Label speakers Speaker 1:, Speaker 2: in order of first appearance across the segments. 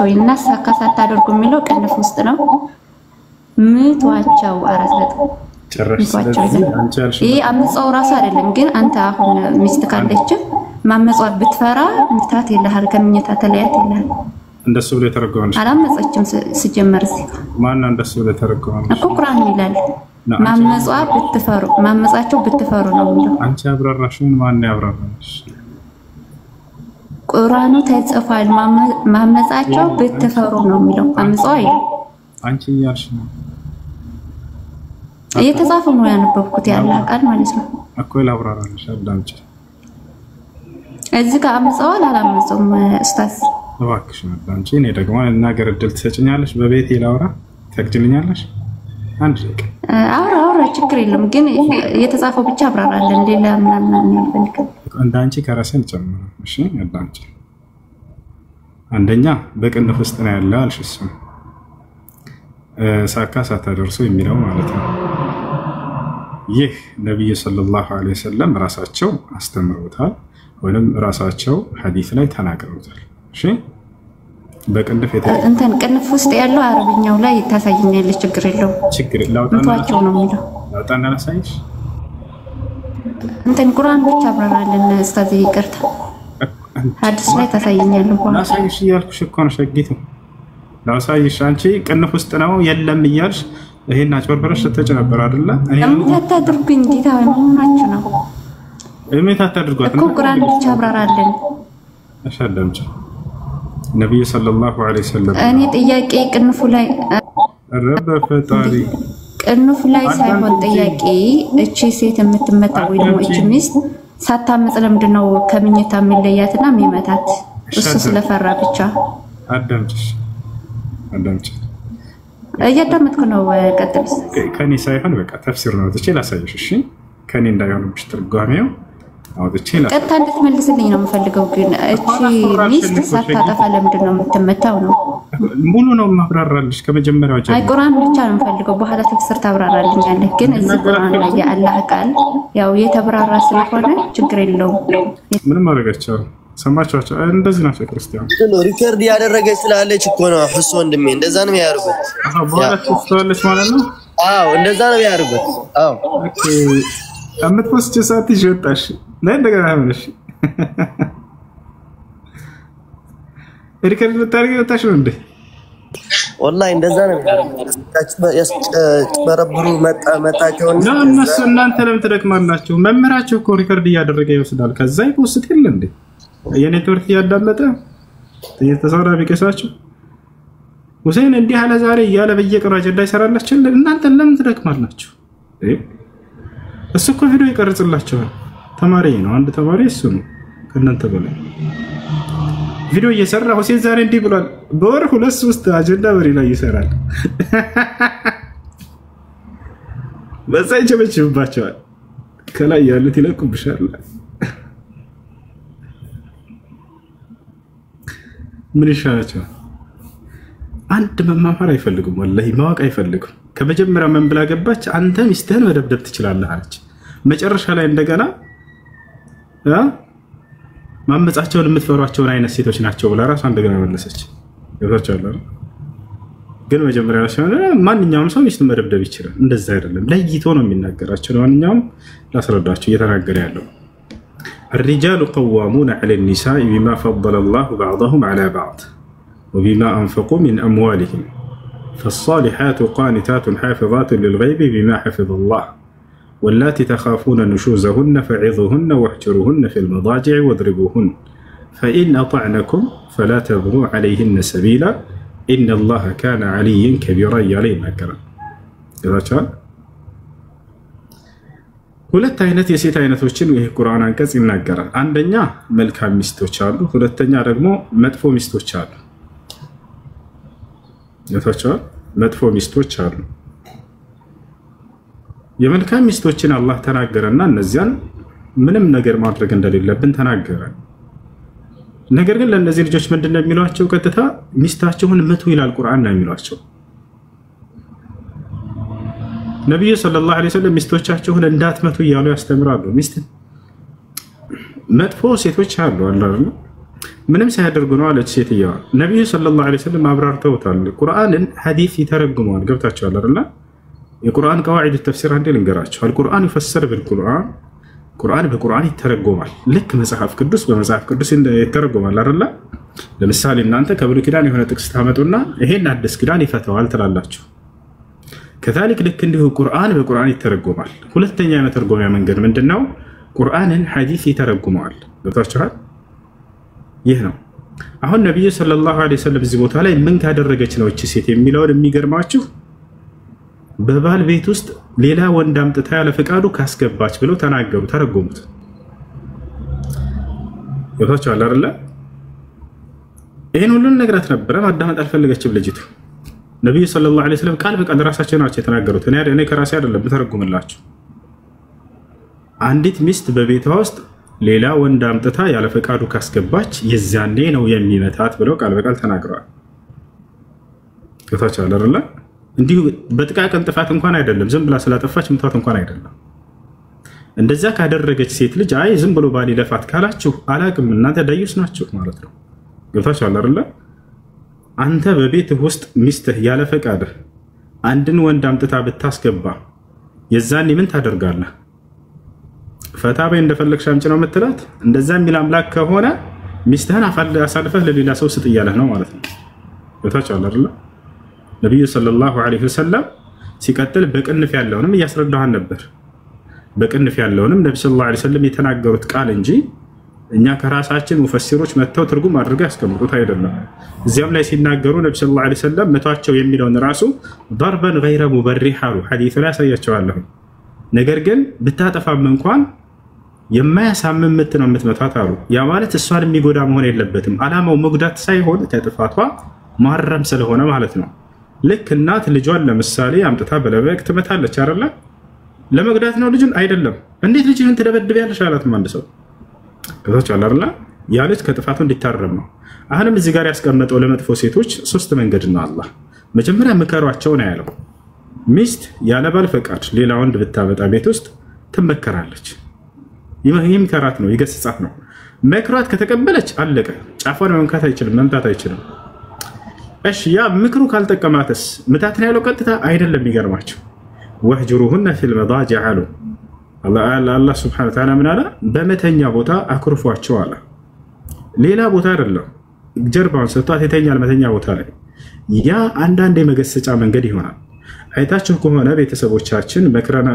Speaker 1: ምቷቸው ይናስ አካሳት አድርጉ የሚለው ቅንፍ ውስጥ ነው ምቷቸው አራት ነጥብ
Speaker 2: ጨረሽ
Speaker 1: ይሄ አመጻው ራስ አይደለም ግን አንተ አሁን ሚስት ካለች ማመጻው ብትፈራ ምታት ይልሃል ከመኝታ ተለያት ይልሃል
Speaker 2: እንደሱ ብለ ተረጋግተሽ
Speaker 1: አላመጻችም ሲጀመር እዚህ
Speaker 2: ማን እንደሱ ብለ ተረጋግተሽ
Speaker 1: እኮ ቁርአን ይላል ማመጻው ብትፈሩ ማመጻቸው ብትፈሩ ነው የሚለው
Speaker 2: አንቺ አብራራሽውን ማን ያብራራሽ
Speaker 1: ቁርአኑ ተጽፏል ማመጻቸው ብትፈሩ ነው የሚለው አመጻው አይደል
Speaker 2: አንቺ ያልሽ ነው
Speaker 1: እየተጻፈው ነው ያነበብኩት ያለ ቃል ማለት ነው
Speaker 2: እኮ ላብራራሽ አዳምጪ
Speaker 1: እዚህ ጋር አመጻው አላመጻውም ኡስታዝ
Speaker 2: እባክሽ አዳምጪ እኔ ደግሞ እናገር እድል ትሰጪኛለሽ በቤቴ ላውራ ትፈቅጂልኛለሽ አንድ ደቂቃ
Speaker 1: አውራ ችግር የለም ግን እየተጻፈው ብቻ አብራራለን ሌላ ምናምን ያልፈልግ
Speaker 2: እንዳንቺ ከራስን ጨምራ እሺ አዳምጪ አንደኛ በቅንፍ ውስጥ ነው ያለው አልሽስ ሳካ ሳታደርሱ የሚለው ማለት ነው ይህ ነብዩ ሰለላሁ ዐለይሂ ወሰለም ራሳቸው አስተምረውታል ወይንም ራሳቸው ሐዲስ ላይ ተናግረውታል እሺ በቅንፍ
Speaker 1: እንትን ቅንፍ ውስጥ ያለው አረብኛው ላይ ታሳየኛለች ችግር የለው
Speaker 2: ችግር
Speaker 1: ላውጣናቸው ነው የሚለው
Speaker 2: ላውጣና ሳይሽ
Speaker 1: እንትን ቁርአን ብቻ አብራራለን ኡስታዝ ይቅርታ ሐዲስ ላይ ታሳየኛለህ
Speaker 2: ላሳይሽ ያልኩሽ እኮ ነው ሸጊቱ ላሳይሽ አንቺ ቅንፍ ውስጥ ነው የለም እያልሽ ይሄን አጭበርበረሽ ተጨ ነበር አይደለ
Speaker 1: እኔ ታታድርጉኝ ጌታ ምናችሁ ነው
Speaker 2: እሜት አታድርጓት
Speaker 1: እኮ ቁርአን ብቻ አብራራለን
Speaker 2: አሻደምጭ ነብዩ ሰለላሁ ዐለይሂ ወሰለም
Speaker 1: እኔ ጥያቄ ቅንፉ ላይ
Speaker 2: ረበ ፈጣሪ
Speaker 1: ቅንፉ ላይ ሳይሆን ጥያቄ እቺ ሴት የምትመጣው ወይ ደግሞ እቺ ሚስት ሳታመጽ ለምንድነው ከመኝታ የሚለያትና የሚመታት እሱ ስለፈራ ብቻ
Speaker 2: አዳምጭሽ
Speaker 1: እያዳመጥኩ ነው ቀጥልስ
Speaker 2: ከኔ ሳይሆን በቃ ተፍሲር ነው ትችል አሳይሽ እሺ ከኔ እንዳይሆንብሽ ትርጓሜው አውጥቼ
Speaker 1: ቀጥታ እንድትመልስልኝ ነው የምፈልገው ግን እቺ ሚስት ሳታጠፋ ለምንድነው የምትመታው ነው
Speaker 2: ሙሉ ነው ማብራራልሽ ከመጀመሪያው ጀምሮ
Speaker 1: አይ ቁርአን ብቻ ነው የምፈልገው በኋላ ተፍሲር ታብራራልኛለህ ግን እዚህ ቁርአን ላይ የአላህ ቃል ያው የተብራራ ስለሆነ ችግር የለውም
Speaker 2: ምንም ማድረጋቸው ሰማቻቸው እንደዚህ ናቸው ክርስቲያን
Speaker 3: ሪከርድ ያደረገች ስላለች እኮ ነው ሁሱ ወንድሜ እንደዛ ነው ያርጉት
Speaker 2: በኋላ ትስተዋለች ማለት ነው
Speaker 3: አዎ እንደዛ ነው ያርጉት አዎ
Speaker 2: ኦኬ አመትወስጭ ሰዓት ይወጣሽ ላይ እንደገና አመነሽ ሪከርድ ልታደርጊ ወጣሽ ነው እንዴ
Speaker 3: ወላሂ እንደዛ ነው ያስጨበረብሩ መጣቸውና
Speaker 2: እነሱ እናንተ ለምን ትደክማላችሁ መምህራችሁ እኮ ሪከርድ እያደረገ ይወስዳል ከዛ ይወስድ ይል እንዴ የኔትወርክ ያዳመጠ እየተሰራ ቢቀሳችሁ ሁሴን እንዲህ አለ ዛሬ እያለ በየቀኑ አጀንዳ ይሰራላችሁ እናንተ ለምን ትደክማላችሁ እሱ እኮ ቪዲዮ ይቀርጽላችኋል ተማሪ ነው አንድ ተማሪ እሱ ነው ከእናንተ በላይ ቪዲዮ እየሰራ ሁሴን ዛሬ እንዲህ ብሏል በወር 2-3 አጀንዳ በሪ ላይ ይሰራል በዛ ይጨበጭብባቸዋል ከላይ ያሉት ይለቁብሻል ምን ይሻላቸው አንድ መማማር አይፈልጉም ወላሂ ማወቅ አይፈልጉም ከመጀመሪያ ምን ብላ ገባች አንተ ሚስትህን መደብደብ ትችላለህ አለች መጨረሻ ላይ እንደገና ማመጻቸውን የምትፈሯቸውን አይነት ሴቶች ናቸው ብላ ራሷ እንደገና መለሰች ይወጣቻለሁ ግን መጀመሪያ ላይ ማንኛውም ሰው ሚስቱን መደብደብ ይችላል እንደዛ አይደለም ለይቶ ነው የሚናገራቸው ማንኛውም ላስረዳቸው እየተናገረ ያለው الرجال قوامون على النساء بما فضل الله بعضهم على بعض وبما أنفقوا من أموالهم فالصالحات قانتات حافظات للغيب بما حفظ الله واللاتي تخافون نشوزهن فعظوهن واحجروهن في المضاجع واضربوهن فإن أطعنكم فلا تبغوا عليهن سبيلا إن الله كان عليا كبيرا يلينا كرم إذا شاء ሁለት አይነት የሴት አይነቶችን ይሄ ቁርአን አንቀጽ ይናገራል አንደኛ መልካም ሚስቶች አሉ ሁለተኛ ደግሞ መጥፎ ሚስቶች አሉ የታቻው መጥፎ ሚስቶች አሉ የመልካም ሚስቶችን አላህ ተናገረና እነዚያን ምንም ነገር ማድረግ እንደሌለብን ተናገረ ነገር ግን ለነዚህ ልጆች ምንድነው የሚሏቸው ቀጥታ ሚስታቸውን መቱ ይላል ቁርአን ነው የሚሏቸው ነብዩ ሰለላሁ ዐለይሂ ወሰለም ሚስቶቻቸውን እንዳትመቱ እያሉ ያስተምራሉ ሚስት መጥፎ ሴቶች አሉ አይደል ምንም ሳያደርጉ ነው አለች ሴትየዋ። ነብዩ ሰለላሁ ዐለይሂ ወሰለም አብራርተውታል። ቁርአንን ሐዲስ ይተረጉማል። ገብታችኋል አይደል? የቁርአን ቀዋዒድ ተፍሲር አንዴ ልንገራችሁ። አልቁርአን ይፈሰር بالقرآن ቁርአን በቁርአን ይተረጎማል። ልክ መጽሐፍ ቅዱስ በመጽሐፍ ቅዱስ ይተረጎማል አይደል? ለምሳሌ እናንተ ከብሉይ ኪዳን የሆነ ጥቅስ ታመጡና ይሄን አዲስ ኪዳን ይፈተዋል ትላላችሁ። ከዛልክ ልክ እንዲሁ ቁርአን በቁርአን ይተረጎማል። ሁለተኛ የመተርጎሚያ መንገድ ምንድነው? ቁርአንን ሐዲስ ይተረጉማል። ገብታችኋል? ይህ ነው። አሁን ነብዩ ሰለላሁ ዐለይሂ ወሰለም እዚህ ቦታ ላይ ምን ካደረገች ነው እቺ ሴት የሚለውን የሚገርማችሁ በባል ቤት ውስጥ ሌላ ወንድ አምጥታ ያለ ፈቃዱ ካስገባች ብለው ተናገሩ፣ ተረጎሙት። ገብታችኋል አይደል? ይሄን ሁሉን ነግራት ነበረ፣ ማዳመጥ አልፈለገችም ልጅቱ። ነብዩ ሰለላሁ ዐለይሂ ወሰለም ቃል በቃል ራሳቸው ናቸው የተናገሩት። እኔ ከራሴ አይደለም ተረጉምላችሁ። አንዲት ሚስት በቤቷ ውስጥ ሌላ ወንድ አምጥታ ያለ ፈቃዱ ካስገባች የዛኔ ነው የሚመታት ብለው ቃል በቃል ተናግረዋል። ገብታችኋል አይደል? እንዲሁ በጥቃቅን ጥፋት እንኳን አይደለም፣ ዝም ብላ ስላጠፋች ምታት እንኳን አይደለም። እንደዛ ካደረገች ሴት ልጅ አይ ዝም ብሎ ባል ይለፋት ካላችሁ አላቅም፣ እናንተ ዳዩስ ናችሁ ማለት ነው። ገብታችኋል አይደል? አንተ በቤትህ ውስጥ ሚስትህ ያለ ፈቃድህ አንድን ወንድ አምጥታ ብታስገባ የዛኔ ምን ታደርጋለህ? ፈታ በይ እንደፈለግሽ አምጪ ነው የምትላት? እንደዛ የሚል አምላክ ከሆነ ሚስትህን አሳልፈህ ለሌላ ሰው ስጥ እያለህ ነው ማለት ነው። ገብታችኋል አይደል? ነብዩ ሰለላሁ ዐለይሂ ወሰለም ሲቀጥል በቅንፍ ያለውንም እያስረዳሃን ነበር። በቅንፍ ያለውንም ነብዩ ሰለላሁ ዐለይሂ ወሰለም የተናገሩት ቃል እንጂ እኛ ከራሳችን ሙፈሲሮች መተው ትርጉም አድርገው ያስቀምጡት አይደለም። እዚያም ላይ ሲናገሩ ነብዩ ሰለላሁ ዐለይሂ ወሰለም መቷቸው የሚለውን ራሱ ضربا غير مبرح አሉ። ሐዲስ ላይ ያሳያቸዋለሁ። ነገር ግን ብታጠፋም እንኳን የማያሳምም ምት ነው የምትመታት አሉ። ያ ማለት እሷን የሚጎዳ መሆን የለበትም። አላማው መጉዳት ሳይሆን ከጥፋቷ ማረም ስለሆነ ማለት ነው። ልክ እናት ልጇን ለምሳሌ አምጥታ በለበቅ ትመታለች አይደለ? ለመጉዳት ነው ልጅን አይደለም። እንዴት ልጅህን ትደበድቢያለሽ አላትም አንድ ሰው። ከዛቻል አይደለ? ያ ልጅ ከጥፋቱ እንዲታረም ነው። አሁንም እዚህ ጋር ያስቀመጠው ለመጥፎ ሴቶች ሶስት መንገድ ነው አላህ። መጀመሪያ ምከሯቸው ነው ያለው። ሚስት ያለ ባል ፈቃድ ሌላ ወንድ ብታመጣ ቤት ውስጥ ትመከራለች። ይመከራት ነው፣ ይገስጻት ነው። መክሯት ከተቀበለች አለቀ። ጫፏን መንካት አይችልም፣ መምታት አይችልም። እሺ ያ ምክሩ ካልጠቀማትስ ምታት ነው ያለው ቀጥታ አይደለም። ይገርማችሁ ወህጅሩሁነ ፊል መዳጂዕ አሉ። አላህ ሱብሓነሁ ወተዓላ ምን አለ? በመተኛ ቦታ አኩርፏቸው አለ። ሌላ ቦታ አይደለም። ጀርባውን ሰጥቷት የተኛል መተኛ ቦታ ላይ። ያ አንዳንድ የመገሰጫ መንገድ ይሆናል። አይታችሁ ከሆነ ቤተሰቦቻችን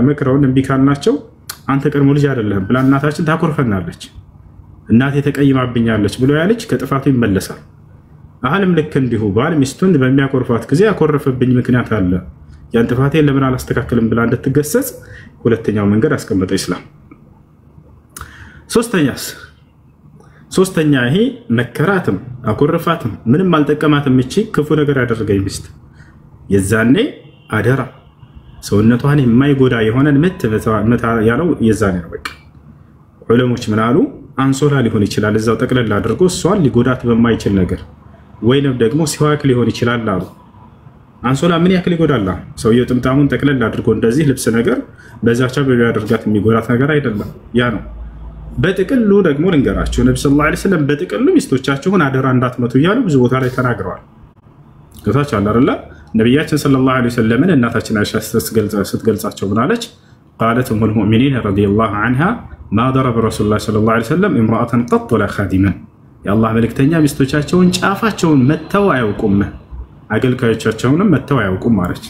Speaker 2: መክረውን እምቢ ካልናቸው አንተ ቀድሞ ልጅ አይደለም ብላ እናታችን ታኮርፈናለች። እናቴ ተቀይማብኛለች ብሎ ያለች ከጥፋቱ ይመለሳል። አሁንም ልክ እንዲሁ ባል ሚስቱን በሚያኮርፋት ጊዜ ያኮረፈብኝ ምክንያት አለ፣ ያን ጥፋቴን ለምን አላስተካክልም ብላ እንድትገሰጽ ሁለተኛው መንገድ አስቀመጠ ኢስላም። ሶስተኛ ይሄ መከራትም አኮርፋትም ምንም አልጠቀማትም እቺ ክፉ ነገር ያደረገኝ ሚስት የዛኔ አደራ ሰውነቷን የማይጎዳ የሆነን ምት ያለው የዛኔ ነው። በቃ ዑለሞች ምን አሉ? አንሶላ ሊሆን ይችላል እዛው ጠቅለል አድርጎ እሷን ሊጎዳት በማይችል ነገር ወይንም ደግሞ ሲዋክ ሊሆን ይችላል አሉ። አንሶላ ምን ያክል ይጎዳል? ሰውየው ጥምጣሙን ጠቅለል አድርጎ እንደዚህ ልብስ ነገር በዛቻ በሚያደርጋት የሚጎዳት ነገር አይደለም። ያ ነው። በጥቅሉ ደግሞ ልንገራችሁ ነብዩ ሰለላሁ ዐለይሂ ወሰለም በጥቅሉ ሚስቶቻችሁን አደራ እንዳትመቱ እያሉ ብዙ ቦታ ላይ ተናግረዋል። ገብታችኋል አይደል? ነብያችን ሰለላሁ ዐለይሂ ወሰለም እናታችን አይሻ ስትገልጻቸው ምን አለች? قالت ام المؤمنين رضي الله عنها ما ضرب رسول الله صلى الله عليه وسلم امرأة قط ولا خادما يا الله መልእክተኛ ሚስቶቻቸውን ጫፋቸውን መተው አያውቁም፣ አገልጋዮቻቸውንም መተው አያውቁም ማለች።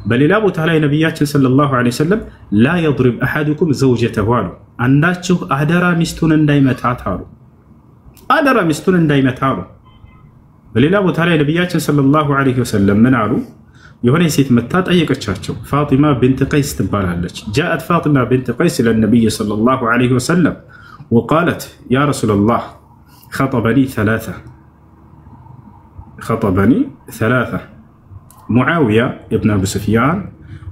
Speaker 2: በሌላ ቦታ ላይ ነብያችን ሰለላሁ ዐለይሂ ወሰለም لا يضرب احدكم زوجته አሉ። አንዳችሁ አደራ ሚስቱን እንዳይመታት አሉ። አደራ ሚስቱን እንዳይመታ አሉ። በሌላ ቦታ ላይ ነብያችን ሰለላሁ ዐለይሂ ወሰለም ምን አሉ? የሆነ ሴት መታ ጠየቀቻቸው። ፋጢማ ቢንት ቀይስ ትባላለች። جاءت فاطمة بنت قيس الى النبي صلى الله عليه وسلم وقالت يا رسول الله خطبني ثلاثة معاوية ابن ابو سفيان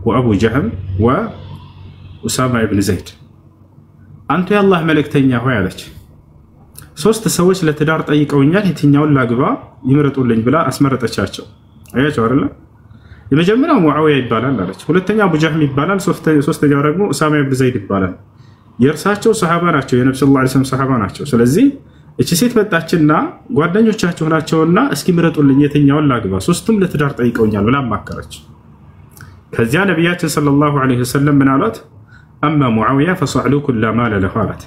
Speaker 2: وابو جهم واسامة بن زيد አንተ የአላህ መልእክተኛ ሆይ አለች። ሶስት ሰዎች ለትዳር ጠይቀውኛል፣ የትኛውን ላግባ ይምረጡልኝ ብላ አስመረጠቻቸው። አያቸው አይደል? የመጀመሪያው ሙዓዊያ ይባላል አለች። ሁለተኛው አቡ ጀህም ይባላል። ሶስተኛው ደግሞ ኡሳማ ኢብኑ ዘይድ ይባላል። የእርሳቸው ሰሃባ ናቸው፣ የነብዩ ሰለላሁ ዐለይሂ ወሰለም ሰሃባ ናቸው። ስለዚህ እቺ ሴት መጣችና ጓደኞቻቸው ናቸውና እስኪ ምረጡልኝ የትኛውን ላግባ ሶስቱም ለትዳር ጠይቀውኛል ብላ ማከረች ከዚያ ነብያችን ሰለላሁ ዐለይሂ ወሰለም ምን አሏት አማ ሙዓዊያ ፈصعلوا كل ما له አላት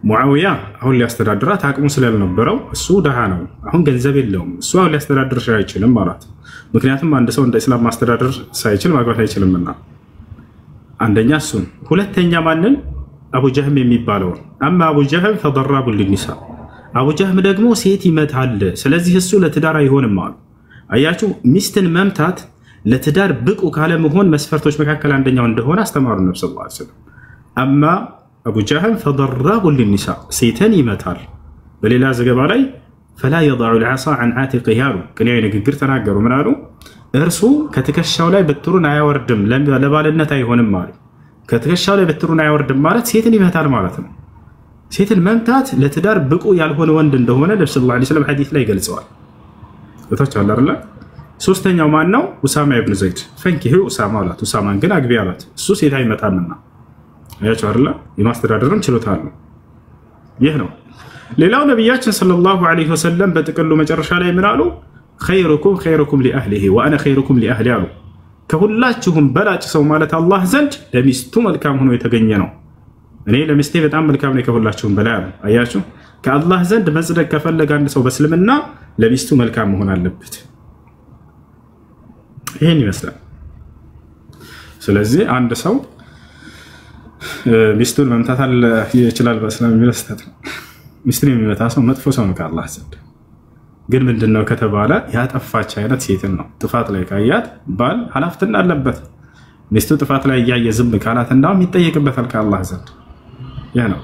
Speaker 2: ሙዓዊያ አሁን ሊያስተዳድራት አቅሙ ስለነበረው እሱ ደሃ ነው አሁን ገንዘብ የለውም እሱ አሁን ሊያስተዳድር አይችልም ማለት ምክንያቱም አንድ ሰው እንደ እስላም ማስተዳደር ሳይችል ማግባት አይችልምና አንደኛ እሱን ሁለተኛ ማንን አቡ ጀህም የሚባለው አማ አቡ ጀህም فضراب للنساء አቡ ጀህም ደግሞ ሴት ይመታል ስለዚህ እሱ ለትዳር አይሆንም ማለት አያችሁ ሚስትን መምታት ለትዳር ብቁ ካለ መሆን መስፈርቶች መካከል አንደኛው እንደሆነ አስተማሩ ነብዩ ሰለላሁ ዐለይሂ ወሰለም አማ አቡ ጀህም فضراب للنساء ሴትን ይመታል በሌላ ዘገባ ላይ فلا يضع العصا عن عاتقه ከኔ ንግግር ተናገሩ ምን አሉ እርሱ ከትከሻው ላይ በትሩን አያወርድም ለባልነት አይሆንም ማለት ከትከሻው ላይ በትሩን አያወርድም ማለት ሴትን ይመታል ማለት ነው ሴትን መምታት ለትዳር ብቁ ያልሆነ ወንድ እንደሆነ ነብዩ ሰለላሁ ዐለይሂ ወሰለም ሐዲስ ላይ ገልጸዋል ወታቻለ አይደል ሶስተኛው ማን ነው ኡሳማ ኢብኑ ዘይድ ፈንኪሁ ኡሳማ አላት ኡሳማን ግን አግቢ አላት እሱ ሴት አይመታምና ያቻው አይደል የማስተዳደርም ችሎታ አለው ይህ ነው ሌላው ነብያችን ሰለላሁ ዐለይሂ ወሰለም በጥቅሉ መጨረሻ ላይ ምን አሉ خيركم لأهله وأنا خيركم لأهلي አሉ ከሁላችሁም በላጭ ሰው ማለት አላህ ዘንድ ለሚስቱ መልካም ሆኖ የተገኘ ነው እኔ ለሚስቴ በጣም መልካም ነኝ ከሁላችሁም በላይ አሉ አያችሁ ከአላህ ዘንድ መጽደቅ ከፈለገ አንድ ሰው በእስልምና ለሚስቱ መልካም መሆን አለበት ይሄን ይመስላል ስለዚህ አንድ ሰው ሚስቱን መምታት ይችላል በእስላም የሚለስተት ሚስቱን የሚመታ ሰው መጥፎ ሰው ነው ከአላህ ዘንድ ግን ምንድነው ከተባለ ያጠፋች አይነት ሴትን ነው ጥፋት ላይ ካያት ባል ሐላፍትና አለበት ሚስቱ ጥፋት ላይ ያየ ዝም ካላት እንዳውም ይጠየቅበታል ከአላህ ዘንድ ያ ነው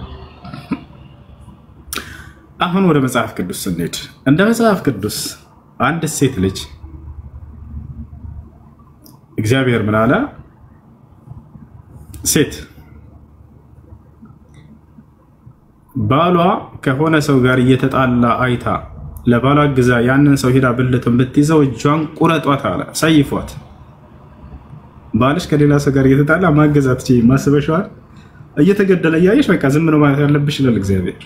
Speaker 2: አሁን ወደ መጽሐፍ ቅዱስ ስንሄድ እንደ መጽሐፍ ቅዱስ አንድ ሴት ልጅ እግዚአብሔር ምን አለ ሴት ባሏ ከሆነ ሰው ጋር እየተጣላ አይታ ለባሏ ግዛ ያንን ሰው ሄዳ ብልቱን ብትይዘው እጇን ቁረጧት አለ ሰይፏት ባልሽ ከሌላ ሰው ጋር እየተጣላ ማገዛት እቺ ማስበሻል እየተገደለ ያየሽ በቃ ዝም ነው ማለት ያለብሽ ይላል እግዚአብሔር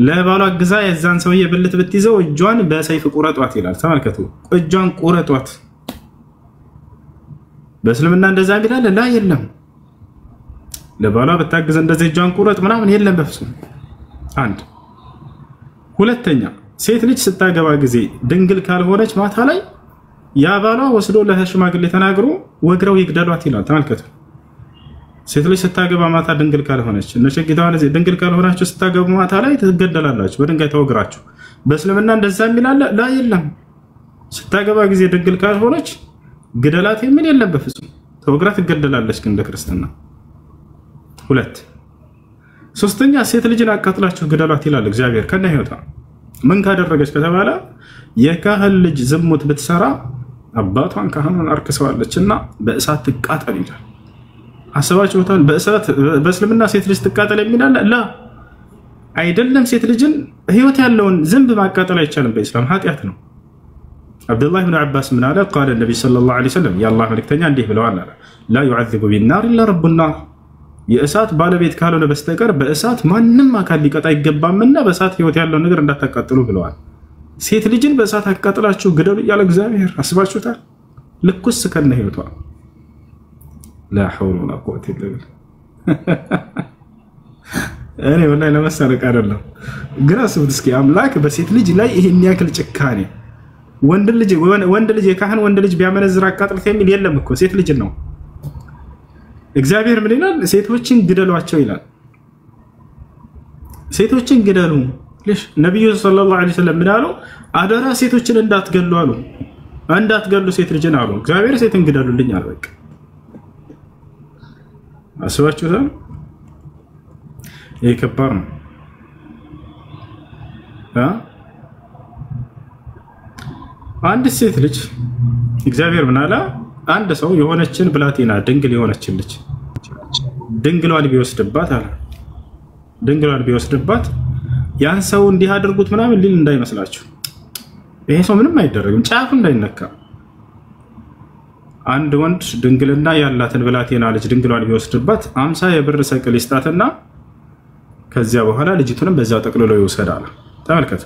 Speaker 2: ለባሏ ግዛ የዛን ሰውዬ ብልት ብትይዘው እጇን በሰይፍ ቁረጧት ይላል ተመልከቱ እጇን ቁረጧት በእስልምና እንደዛ ይላል ላ የለም ለባሏ በታገዘ እንደዚህ እጇን ቁረጥ ምናምን የለም በፍጹም አንድ ሁለተኛ ሴት ልጅ ስታገባ ጊዜ ድንግል ካልሆነች ማታ ላይ ያ ባሏ ወስዶ ለሽማግሌ ተናግሮ ወግረው ይግደሏት ይላል ተመልከቱ ሴት ልጅ ስታገባ ማታ ድንግል ካልሆነች እነሸጊታውን እዚህ ድንግል ካልሆናችሁ ስታገቡ ማታ ላይ ትገደላላችሁ በድንጋይ ተወግራችሁ በእስልምና እንደዛ ይላል ላ የለም ስታገባ ጊዜ ድንግል ካልሆነች ግደላት የሚል የለም በፍጹም ተወግራ ትገደላለች እንደ ክርስትና ሁለት ሶስተኛ ሴት ልጅን አቃጥላችሁ ግደሏት ይላል እግዚአብሔር ከነ ህይወታ ምን ካደረገች ከተባለ የካህን ልጅ ዝሙት ብትሰራ አባቷን ካህኑን አርክሰዋለችና በእሳት ትቃጠል ይላል አሰባችሁታል በእሳት በእስልምና ሴት ልጅ ትቃጠል የሚላል ላ አይደለም ሴት ልጅን ህይወት ያለውን ዝንብ ማቃጠል አይቻልም በእስላም ኃጢያት ነው አብዱላህ ኢብኑ አባስ ምን አለ قال النبي صلى الله عليه وسلم يا الله መልእክተኛ እንዲህ ብለዋል አለ لا يعذب بالنار الا رب النار የእሳት ባለቤት ካልሆነ በስተቀር በእሳት ማንንም አካል ሊቀጣ አይገባምና በእሳት ህይወት ያለው ነገር እንዳታቃጥሉ ብለዋል ሴት ልጅን በእሳት አቃጥላችሁ ግደሉ ያለ እግዚአብሔር አስባችሁታል ልኩስ ከነ ህይወቷ لا حول ولا قوه الا بالله እኔ ወላሂ ለመሳለቅ አይደለም ግን አስቡት እስኪ አምላክ በሴት ልጅ ላይ ይሄን ያክል ጭካኔ ወንድ ልጅ የካህን ወንድ ልጅ ቢያመነዝር አቃጥልት የሚል የለም እኮ ሴት ልጅ ነው እግዚአብሔር ምን ይላል ሴቶችን ግደሏቸው ይላል ሴቶችን ግደሉ ለሽ ነብዩ ሰለላሁ ዐለይሂ ወሰለም ምን አሉ አደራ ሴቶችን እንዳትገሉ አሉ እንዳትገሉ ሴት ልጅን አሉ እግዚአብሔር ሴትን ግደሉልኝ አለ በቃ አስባችሁታል ይሄ ከባድ ነው አንድ ሴት ልጅ እግዚአብሔር ምን አለ አንድ ሰው የሆነችን ብላቴና ድንግል የሆነችን ልጅ ድንግሏን ቢወስድባት አለ ድንግሏን ቢወስድባት ያን ሰው እንዲህ አድርጉት ምናምን ሊል እንዳይመስላችሁ ይሄ ሰው ምንም አይደረግም ጫፉ እንዳይነካ አንድ ወንድ ድንግልና ያላትን ብላቴና ልጅ ድንግሏን ቢወስድባት 50 የብር ሰቅል ይስጣትና ከዚያ በኋላ ልጅቱንም በዛው ጠቅልሎ ይወሰዳል። ተመልከቱ።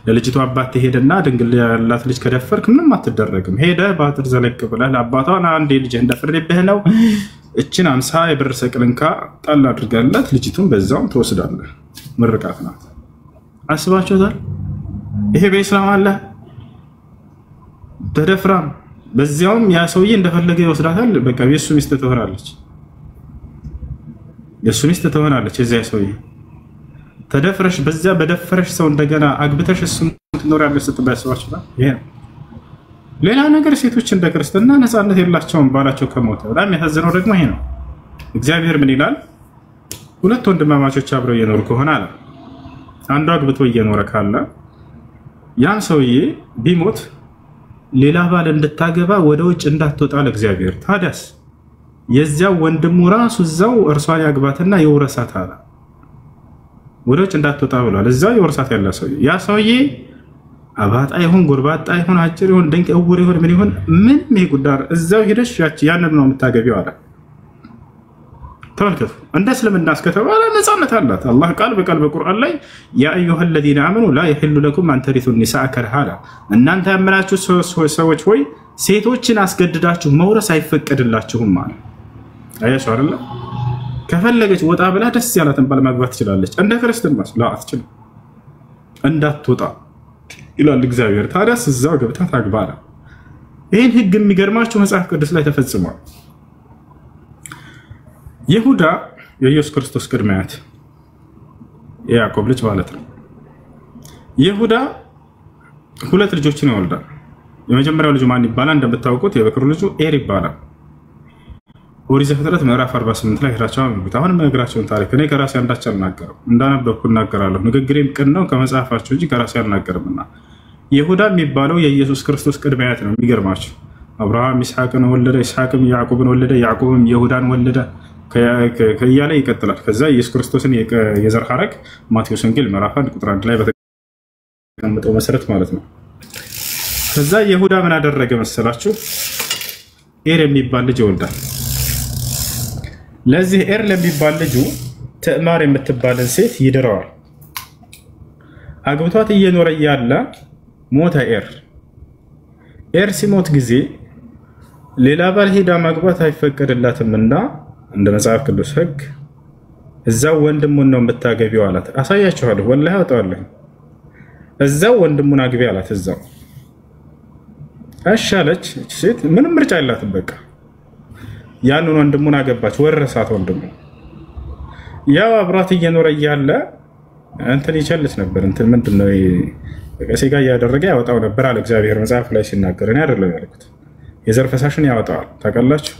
Speaker 2: ለልጅቱ አባት ትሄድና ድንግል ያላት ልጅ ከደፈርክ ምንም አትደረግም። ሄደ ባጥር ዘለቅ ብለህ ለአባቷና አንዴ ልጅ እንደፈረደብህ ነው እችን 50 የብር ሰቅልንካ ጣል አድርጋላት ልጅቱን በዛው ትወስዳለህ። ምርቃት ናት። አስባችሁታል? ይሄ በእስላም አለ። ተደፍራም በዚያውም ያ ሰውዬ እንደፈለገ ይወስዳታል። በቃ የሱ ሚስት ትሆናለች። የሱ ሚስት ትሆናለች። የዚያ ሰውዬ ተደፍረሽ በዚያ በደፈረሽ ሰው እንደገና አግብተሽ እሱን ትኖሪያለሽ ስትባይ አስባችሁታል? ይሄ ሌላ ነገር ሴቶች እንደ ክርስትና ነፃነት የላቸውም ባላቸው ከሞተ። በጣም የሚያሳዝነው ደግሞ ይሄ ነው። እግዚአብሔር ምን ይላል? ሁለት ወንድማማቾች አብረው እየኖሩ ከሆነ አለ አንዱ አግብቶ እየኖረ ካለ ያን ሰውዬ ቢሞት ሌላ ባል እንድታገባ ወደ ውጭ እንዳትወጣ ለእግዚአብሔር። ታዲያስ የዚያው ወንድሙ ራሱ እዛው እርሷን ያግባትና የወረሳት አለ። ወደ ውጭ እንዳትወጣ ብሏል። እዛው የወረሳት ያለ ሰውዬ ያ ሰውዬ አባጣ ይሁን ጎርባጣ ይሁን አጭር ይሁን ድንቅ እውር ይሁን ምን ይሁን ምንም ይጉዳር እዛው ሄደሽ ያንን ነው የምታገቢው አለ። ተመልከቱ። እንደ እስልምና እስከተባለ ነፃነት አላት። አላህ ቃል በቃል በቁርአን ላይ ያ አዩሃ الذين آمنوا لا يحل لكم أن ترثوا النساء كرها እናንተ ያመናችሁ ሰዎች ሆይ ሴቶችን አስገድዳችሁ መውረስ አይፈቀድላችሁም ማለት አያችሁ አይደል? ከፈለገች ወጣ ብላ ደስ ያላትን ባል ማግባት ትችላለች። እንደ ክርስቲያኖች ላ አትችልም። እንዳትወጣ ይላል እግዚአብሔር። ታዲያስ እዛው ገብታ ታግባላ። ይሄን ህግ የሚገርማችሁ መጽሐፍ ቅዱስ ላይ ተፈጽሟል። ይሁዳ የኢየሱስ ክርስቶስ ቅድመ አያት የያዕቆብ ልጅ ማለት ነው። ይሁዳ ሁለት ልጆችን ይወልዳል። የመጀመሪያው ልጅ ማን ይባላል? እንደምታውቁት የበኩር ልጁ ኤር ይባላል። ኦሪት ዘፍጥረት ምዕራፍ 48 ላይ ሄዳችሁ አንብቡት። አሁን የምነግራችሁን ታሪክ እኔ ከራሴ አንዳች አልናገርም፣ እንዳነበብኩ እናገራለሁ። ንግግሬም ቅን ነው ከመጽሐፋችሁ እንጂ ከራሴ አልናገርምና። ይሁዳ የሚባለው የኢየሱስ ክርስቶስ ቅድመ አያት ነው። የሚገርማችሁ አብርሃም ይስሐቅን ወለደ፣ ይስሐቅም ያዕቆብን ወለደ፣ ያዕቆብም ይሁዳን ወለደ ከያለ ይቀጥላል። ከዛ ኢየሱስ ክርስቶስን የዘር ሐረግ ማቴዎስ ወንጌል ምዕራፍ 1 ቁጥር 1 ላይ በተቀመጠው መሰረት ማለት ነው። ከዛ ይሁዳ ምን አደረገ መሰላችሁ? ኤር የሚባል ልጅ ይወልዳል። ለዚህ ኤር ለሚባል ልጁ ትዕማር የምትባልን ሴት ይድረዋል። አግብቷት እየኖረ ያለ ሞተ ኤር። ኤር ሲሞት ጊዜ ሌላ ባል ሄዳ ማግባት አይፈቀድላትምና እንደ መጽሐፍ ቅዱስ ሕግ እዛው ወንድሙን ነው የምታገቢው አላት። አሳያችኋለሁ፣ ወላሂ አወጣዋለሁ። እዛው ወንድሙን አግቢ አላት። እዛው አሻለች ሴት ምንም ምርጫ የላትም። በቃ ያንን ወንድሙን አገባች፣ ወረሳት ወንድሙ። ያው አብራት እየኖረ ያለ እንትን ይቸልስ ነበር። እንትን ምንድነው በቀሴ ጋር ያደረገ ያወጣው ነበር አለ እግዚአብሔር መጽሐፍ ላይ ሲናገር። እኔ አይደለም ያልኩት። የዘር ፈሳሽን ያወጣዋል ታውቃላችሁ።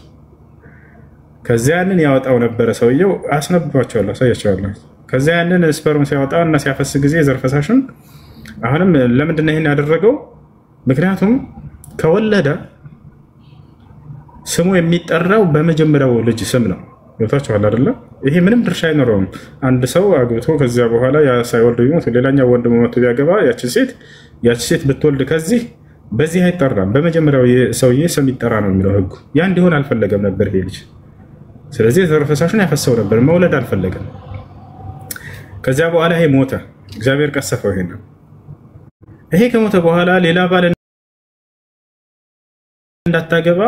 Speaker 2: ከዚያ ያንን ያወጣው ነበር ሰውየው። አስነብባቸዋለሁ፣ አሳያቸዋለሁ። ከዚያ ያንን ስፐርም ሲያወጣ እና ሲያፈስ ጊዜ የዘር ፈሳሽን አሁንም ለምንድን ነው ይሄን ያደረገው? ምክንያቱም ከወለደ ስሙ የሚጠራው በመጀመሪያው ልጅ ስም ነው። ገብታችኋል አይደለ? ይሄ ምንም ድርሻ አይኖረውም። አንድ ሰው አግብቶ ከዚያ በኋላ ያ ሳይወልድ ቢሞት ሌላኛው ወንድሙ መጥቶ ቢያገባ ያቺ ሴት ብትወልድ ከዚህ በዚህ አይጠራም። በመጀመሪያው ሰውዬ ስም ይጠራ ነው የሚለው ህጉ። ያ እንዲሆን አልፈለገም ነበር ይሄ ልጅ። ስለዚህ ዘር ፈሳሹን ያፈሰው ነበር፣ መውለድ አልፈለገም። ከዚያ በኋላ ይሄ ሞተ። እግዚአብሔር ቀሰፈው ይሄን። ይሄ ከሞተ በኋላ ሌላ ባል እንዳታገባ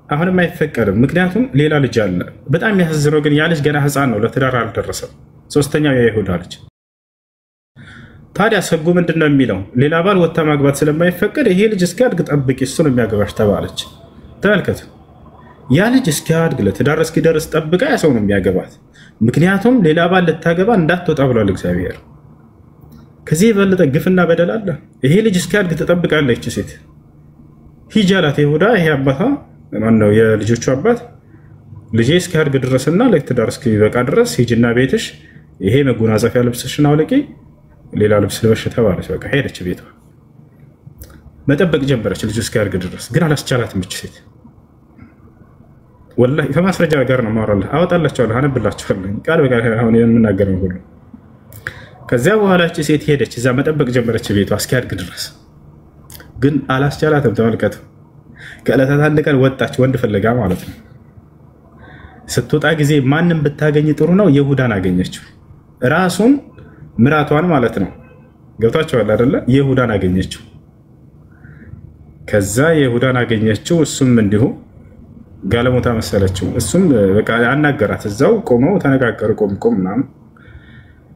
Speaker 2: አሁንም አይፈቀድም። ምክንያቱም ሌላ ልጅ አለ። በጣም የሚያሳዝነው ግን ያ ልጅ ገና ህፃን ነው፣ ለትዳር አልደረሰም። ሶስተኛው የይሁዳ ልጅ። ታዲያ ህጉ ምንድነው የሚለው? ሌላ ባል ወጣ ማግባት ስለማይፈቀድ ይሄ ልጅ እስኪያድግ ጠብቂ፣ እሱን የሚያገባሽ ተባለች። ተመልከቱ። ያ ልጅ እስኪያድግ ለትዳር እስኪደርስ ጠብቃ ያ ሰው ነው የሚያገባት። ምክንያቱም ሌላ ባል ልታገባ እንዳትወጣ ብሏል እግዚአብሔር። ከዚህ የበለጠ ግፍና በደል አለ? ይሄ ልጅ እስኪያድግ ትጠብቃለች ሴት። ሂጂ አላት ይሁዳ። ይሄ አባቷ ማነው? የልጆቹ አባት። ልጄ እስኪያድግ ድረስና ለትዳር እስኪበቃ ድረስ ሂጂና ቤትሽ ይሄ መጎናጸፊያ ልብስሽን አውልቂ፣ ሌላ ልብስ ልበሽ ተባለች። በቃ ሄደች ቤቷ። መጠበቅ ጀመረች ልጁ እስኪያድግ ድረስ። ግን አላስቻላትም እች ሴት። ወላሂ ከማስረጃ ጋር ነው ማወራለሁ። አወጣላችኋለሁ፣ አነብላችኋለሁ ቃል በቃል አሁን የምናገረው ሁሉ። ከዚያ በኋላ እች ሴት ሄደች፣ እዛ መጠበቅ ጀመረች ቤቷ እስኪያድግ ድረስ። ግን አላስቻላትም። ተመልከቱ። ከዕለታት አንድ ቀን ወጣች፣ ወንድ ፍለጋ ማለት ነው። ስትወጣ ጊዜ ማንም ብታገኝ ጥሩ ነው፣ ይሁዳን አገኘችው። ራሱን ምራቷን ማለት ነው ገብታችኋል አይደለ? ይሁዳን አገኘችው። ከዛ ይሁዳን አገኘችው። እሱም እንዲሁ ጋለሞታ መሰለችው። እሱም በቃ አናገራት። እዛው ቆመው ተነጋገሩ። ቆም ምናምን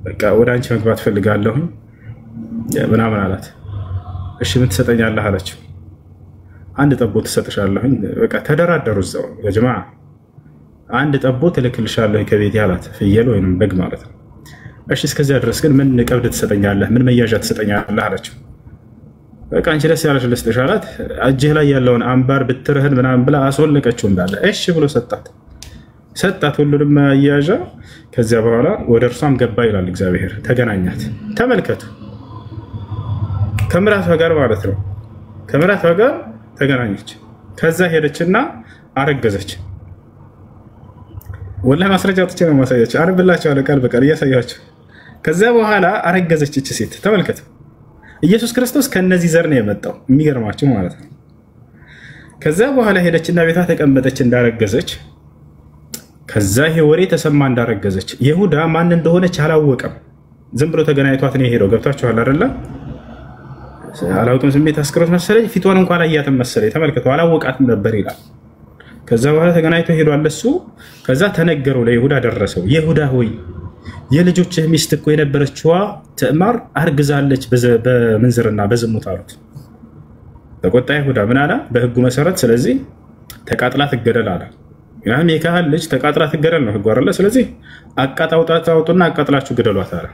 Speaker 2: በቃ ወደ አንቺ መግባት ፈልጋለሁ ምናምን አላት። እሺ ምን ትሰጠኛለህ አለችው። አንድ ጠቦት ትሰጥሻለሁኝ። በቃ ተደራደሩ እዛው የጀማ አንድ ጠቦት እልክልሻለሁ ከቤት ያላት፣ ፍየል ወይም በግ ማለት ነው። እሺ እስከዚያ ድረስ ግን ምን ቀብድ ትሰጠኛለህ? ምን መያዣ ትሰጠኛለህ አለችው። በቃ አንቺ ደስ ያለሽ ልስጥሽ አላት። እጅህ ላይ ያለውን አምባር ብትርህን ምናምን ብላ አስወለቀችው እንዳለ። እሺ ብሎ ሰጣት ሁሉንም መያዣ። ከዚያ በኋላ ወደ እርሷም ገባ ይላል እግዚአብሔር። ተገናኛት። ተመልከቱ፣ ከምራቷ ጋር ማለት ነው። ከምራቷ ጋር ተገናኘች። ከዛ ሄደችና አረገዘች። ወላሂ ማስረጃ ወጥቼ ነው ማሳያቸው። አረብላችኋለሁ ቃል በቃል እያሳያችሁ። ከዛ በኋላ አረገዘች እቺ ሴት። ተመልከቱ፣ ኢየሱስ ክርስቶስ ከነዚህ ዘር ነው የመጣው። የሚገርማችሁ ማለት ነው። ከዛ በኋላ ሄደችና ቤቷ ተቀመጠች እንዳረገዘች። ከዛ ይሄ ወሬ ተሰማ እንዳረገዘች። ይሁዳ ማን እንደሆነች አላወቀም። ዝም ብሎ ተገናኝቷት ነው የሄደው። ገብታችኋል አይደለ? አላውቅም፣ ስሜት አስክሮት መሰለኝ። ፊቷን እንኳን አላያትም መሰለኝ። ተመልከቱ፣ አላወቃትም ነበር ይላል። ከዛ በኋላ ተገናኝቶ ሄዷል እሱ። ከዛ ተነገረው፣ ለይሁዳ ደረሰው። ይሁዳ ሆይ የልጆችህ ሚስት እኮ የነበረችዋ ትዕማር አርግዛለች በምንዝርና በዝሙት አሉት። ተቆጣ ይሁዳ። ምን አለ? በህጉ መሰረት ስለዚህ ተቃጥላ ትገደል አለ። ያም የካህን ልጅ ተቃጥላ ትገደል ነው ህጉ አይደለ? ስለዚህ አውጡና አቃጥላችሁ ግደሏት አለ።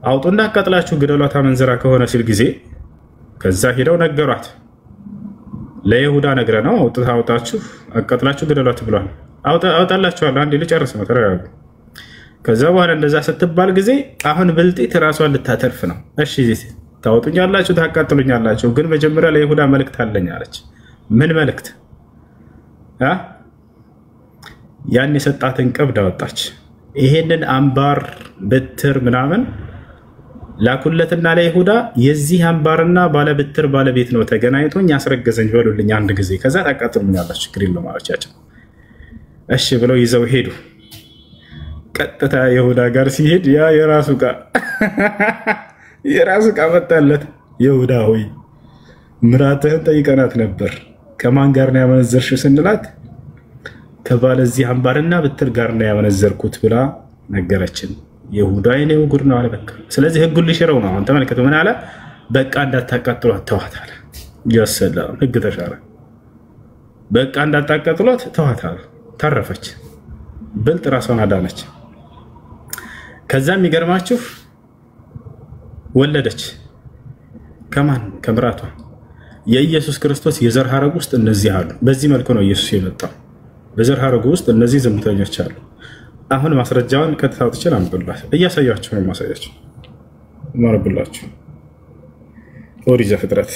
Speaker 2: አውጡና አቃጥላችሁ ግደሏት መንዝራ ከሆነ ሲል ጊዜ ከዛ ሄደው ነገሯት። ለይሁዳ ነግረ ነው አውጣችሁ አቃጥላችሁ ግደሏት ብሏል። አውጣላችኋለሁ አንዴ ልጨርስ ነው ተረጋጉ። ከዛ በኋላ እንደዛ ስትባል ጊዜ አሁን ብልጢት ራሷን ልታተርፍ ነው። እሺ ታወጡኛላችሁ ታቃጥሉኛላችሁ፣ ግን መጀመሪያ ለይሁዳ መልእክት አለኝ አለች። ምን መልእክት? ያን የሰጣትን ቀብድ አወጣች። ይሄንን አምባር በትር ምናምን ላኩለትና ለይሁዳ የዚህ አምባርና ባለብትር ባለቤት ነው ተገናኝቶኝ ያስረገዘኝ በሉልኝ አንድ ጊዜ፣ ከዛ ታቃጥሉኛላችሁ ችግር የለውም አለቻቸው። እሺ ብለው ይዘው ሄዱ። ቀጥታ ይሁዳ ጋር ሲሄድ ያ የራሱ ቃ መጣለት። ይሁዳ ሆይ ምራትህን ጠይቀናት ነበር፣ ከማን ጋር ነው ያመነዘርሽው ስንላት ከባለዚህ አምባርና ብትር ጋር ነው ያመነዘርኩት ብላ ነገረችን። ይሁዳ የኔው ጉድ ነው አለ። በቃ ስለዚህ ህጉን ሊሽረው ነው። አሁን ተመልከቱ ምን አለ? በቃ እንዳታቃጥሏት ተዋት አለ። ያሰላም ህግ ተሻረ። በቃ እንዳታቃጥሏት ተዋት አለ። ተረፈች። ብልጥ ራሷን አዳነች። ከዛ የሚገርማችሁ ወለደች። ከማን? ከምራቷ። የኢየሱስ ክርስቶስ የዘር ሐረግ ውስጥ እነዚህ አሉ። በዚህ መልኩ ነው ኢየሱስ የመጣው። በዘር ሐረግ ውስጥ እነዚህ ዝሙተኞች አሉ። አሁን ማስረጃውን ቀጥታ አውጥቼ አንብብላችሁ እያሳያችሁ ነው ማሳያችሁ ማረብላችሁ። ኦሪት ዘፍጥረት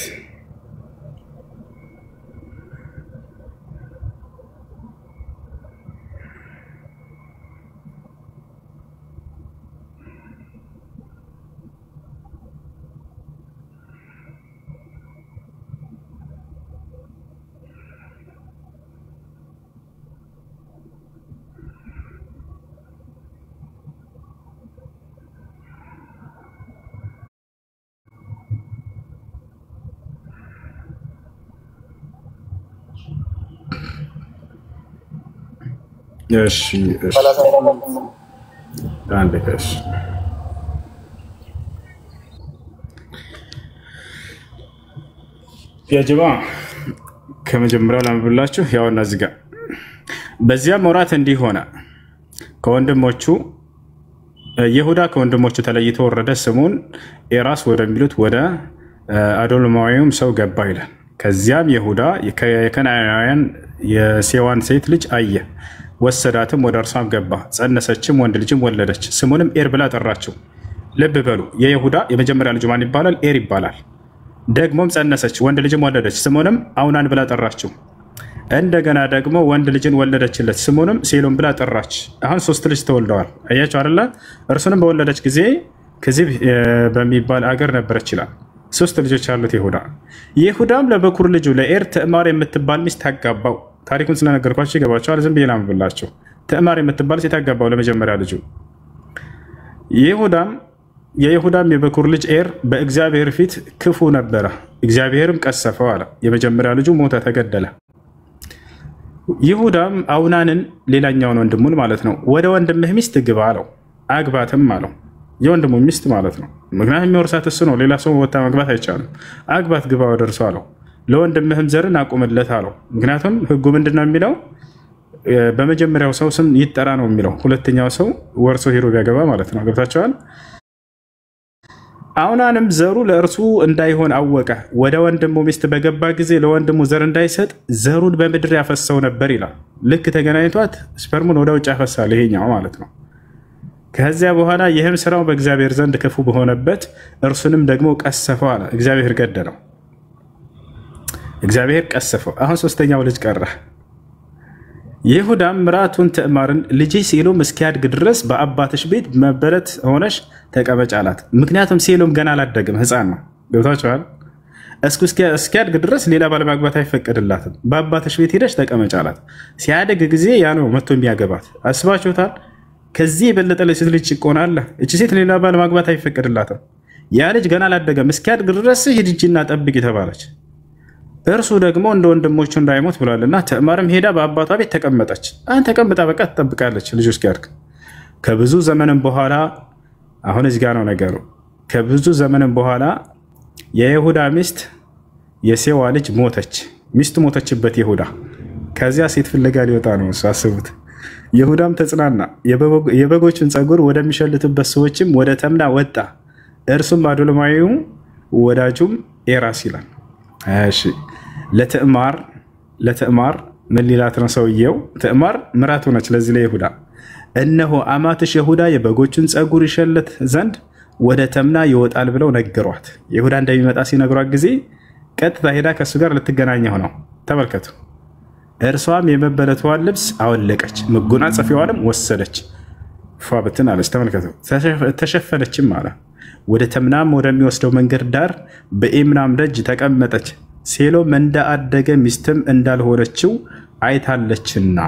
Speaker 2: እሺ አንድ ከሽ ያጀባ ከመጀመሪያው ላምብላችሁ ያውና እዚህ ጋር በዚያም ወራት እንዲህ ሆነ ከወንድሞቹ ይሁዳ ከወንድሞቹ ተለይቶ ወረደ ስሙን ኤራስ ወደሚሉት ወደ አዶልማዊም ሰው ገባ ይላል። ከዚያም ይሁዳ የከነዓናውያን የሴዋን ሴት ልጅ አየ፣ ወሰዳትም፣ ወደ እርሷም ገባ፣ ጸነሰችም፣ ወንድ ልጅም ወለደች፣ ስሙንም ኤር ብላ ጠራችው። ልብ በሉ የይሁዳ የመጀመሪያ ልጅ ማን ይባላል? ኤር ይባላል። ደግሞም ጸነሰች፣ ወንድ ልጅም ወለደች፣ ስሙንም አውናን ብላ ጠራችው። እንደገና ደግሞ ወንድ ልጅን ወለደችለት፣ ስሙንም ሴሎም ብላ ጠራች። አሁን 3 ልጅ ተወልደዋል። አያችሁ አይደለ? እርሱንም በወለደች ጊዜ ከዚህ በሚባል አገር ነበረች ይላል። 3 ልጆች አሉት ይሁዳ። ይሁዳም ለበኩር ልጁ ለኤር ትዕማር የምትባል ሚስት ታጋባው። ታሪኩን ስለነገርኳችሁ ይገባችኋል። ዝም ብዬ ላምብላችሁ። ትዕማር የምትባል ሴት ታጋባው ለመጀመሪያ ልጁ። የይሁዳም የበኩር ልጅ ኤር በእግዚአብሔር ፊት ክፉ ነበረ፣ እግዚአብሔርም ቀሰፈው አለ። የመጀመሪያ ልጁ ሞተ፣ ተገደለ። ይሁዳም አውናንን ሌላኛውን ወንድሙን ማለት ነው ወደ ወንድምህ ሚስት ግባ አለው፣ አግባትም አለው። የወንድሙ ሚስት ማለት ነው። ምክንያቱም የሚወርሳት እሱ ነው፣ ሌላ ሰው ወጣ መግባት አይቻልም። አግባት፣ ግባ ወደ እርሱ አለው። ለወንድምህም ዘርን አቁምለት አለው። ምክንያቱም ህጉ ምንድን ነው የሚለው? በመጀመሪያው ሰው ስም ይጠራ ነው የሚለው። ሁለተኛው ሰው ወርሶ ሄሮ ቢያገባ ማለት ነው። ገብታችኋል? አውናንም ዘሩ ለእርሱ እንዳይሆን አወቀ። ወደ ወንድሙ ሚስት በገባ ጊዜ ለወንድሙ ዘር እንዳይሰጥ ዘሩን በምድር ያፈሰው ነበር ይላል። ልክ ተገናኝቷት ስፐርሙን ወደ ውጭ ያፈሳል፣ ይሄኛው ማለት ነው። ከዚያ በኋላ ይህም ስራው በእግዚአብሔር ዘንድ ክፉ በሆነበት እርሱንም ደግሞ ቀሰፈው አለ። እግዚአብሔር ገደለው፣ እግዚአብሔር ቀሰፈው። አሁን ሶስተኛው ልጅ ቀረ። ይሁዳም ምራቱን ትዕማርን ልጅ ሴሎም እስኪያድግ ድረስ በአባትሽ ቤት መበለት ሆነሽ ተቀመጭ አላት። ምክንያቱም ሴሎም ገና አላደግም፣ ህፃን ነው። ገብታችኋል? እስኪያድግ ድረስ ሌላ ባለማግባት አይፈቀድላትም። በአባትሽ ቤት ሄደሽ ተቀመጭ አላት። ሲያድግ ጊዜ ያ ነው መጥቶ የሚያገባት። አስባችሁታል? ከዚህ የበለጠ ለሴት ልጅ ጭቆና አለ። እቺ ሴት ሌላ ባለማግባት አይፈቀድላትም። ያ ልጅ ገና አላደገም፣ እስኪያድግ ድረስ ሂጂና ጠብቂ ተባለች። እርሱ ደግሞ እንደ ወንድሞቹ እንዳይሞት ብሏልና ትዕማርም ሄዳ በአባቷ ቤት ተቀመጠች። ተቀምጣ በቃ ትጠብቃለች ልጁ እስኪያድግ። ከብዙ ዘመንም በኋላ አሁን እዚህ ጋር ነው ነገሩ። ከብዙ ዘመንም በኋላ የይሁዳ ሚስት የሴዋ ልጅ ሞተች። ሚስቱ ሞተችበት ይሁዳ። ከዚያ ሴት ፍለጋ ሊወጣ ነው እሱ። አስቡት። ይሁዳም ተጽናና፣ የበጎችን ፀጉር ወደሚሸልትበት ሰዎችም ወደ ተምና ወጣ። እርሱም አዶሎማዊው ወዳጁም ኤራስ ይላል። እሺ ለትዕማር ምን ሊላት ነው ሰውየው? ትዕማር ምራቱ ነች ለዚህ ለይሁዳ። እነሆ አማትሽ ይሁዳ የበጎችን ፀጉር ይሸልት ዘንድ ወደ ተምና ይወጣል ብለው ነገሯት። ይሁዳ እንደሚመጣ ሲነግሯት ጊዜ ቀጥታ ሄዳ ከእሱ ጋር ልትገናኘው ነው። ተመልከቱ። እርሷም የመበለቷን ልብስ አወለቀች፣ መጎናጸፊያዋንም ወሰደች፣ ፏ ብትን አለች። ተመልከቱ። ተሸፈነችም አለ። ወደ ተምናም ወደሚወስደው መንገድ ዳር በኤምናም ደጅ ተቀመጠች። ሴሎም እንዳደገ ሚስትም እንዳልሆነችው አይታለችና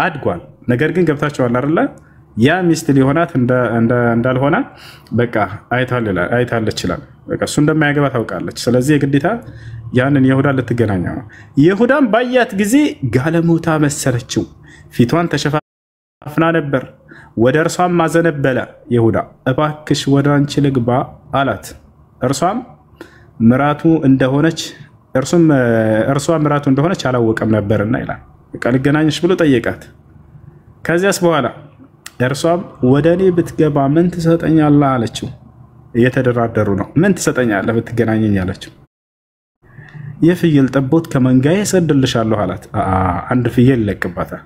Speaker 2: አድጓል። ነገር ግን ገብታችኋል አይደለ? ያ ሚስት ሊሆናት እንዳልሆነ በቃ አይታለች ይላል። በቃ እሱ እንደማያገባ ታውቃለች። ስለዚህ የግዴታ ያንን ይሁዳ ልትገናኘው ነው። ይሁዳም ባያት ጊዜ ጋለሞታ መሰለችው፣ ፊቷን ተሸፋፍና ነበር። ወደ እርሷም አዘነበለ። ይሁዳ እባክሽ ወደ አንቺ ልግባ አላት። እርሷ ምራቱ እንደሆነች አላወቀም ነበርና ይላል። በቃ ልገናኝሽ ብሎ ጠየቃት። ከዚያስ በኋላ እርሷም ወደ እኔ ብትገባ ምን ትሰጠኛለህ አለችው። እየተደራደሩ ነው። ምን ትሰጠኛለህ ብትገናኘኝ አለችው። የፍየል ጠቦት ከመንጋዬ እሰድልሻለሁ አላት። አንድ ፍየል ይለቅባታል።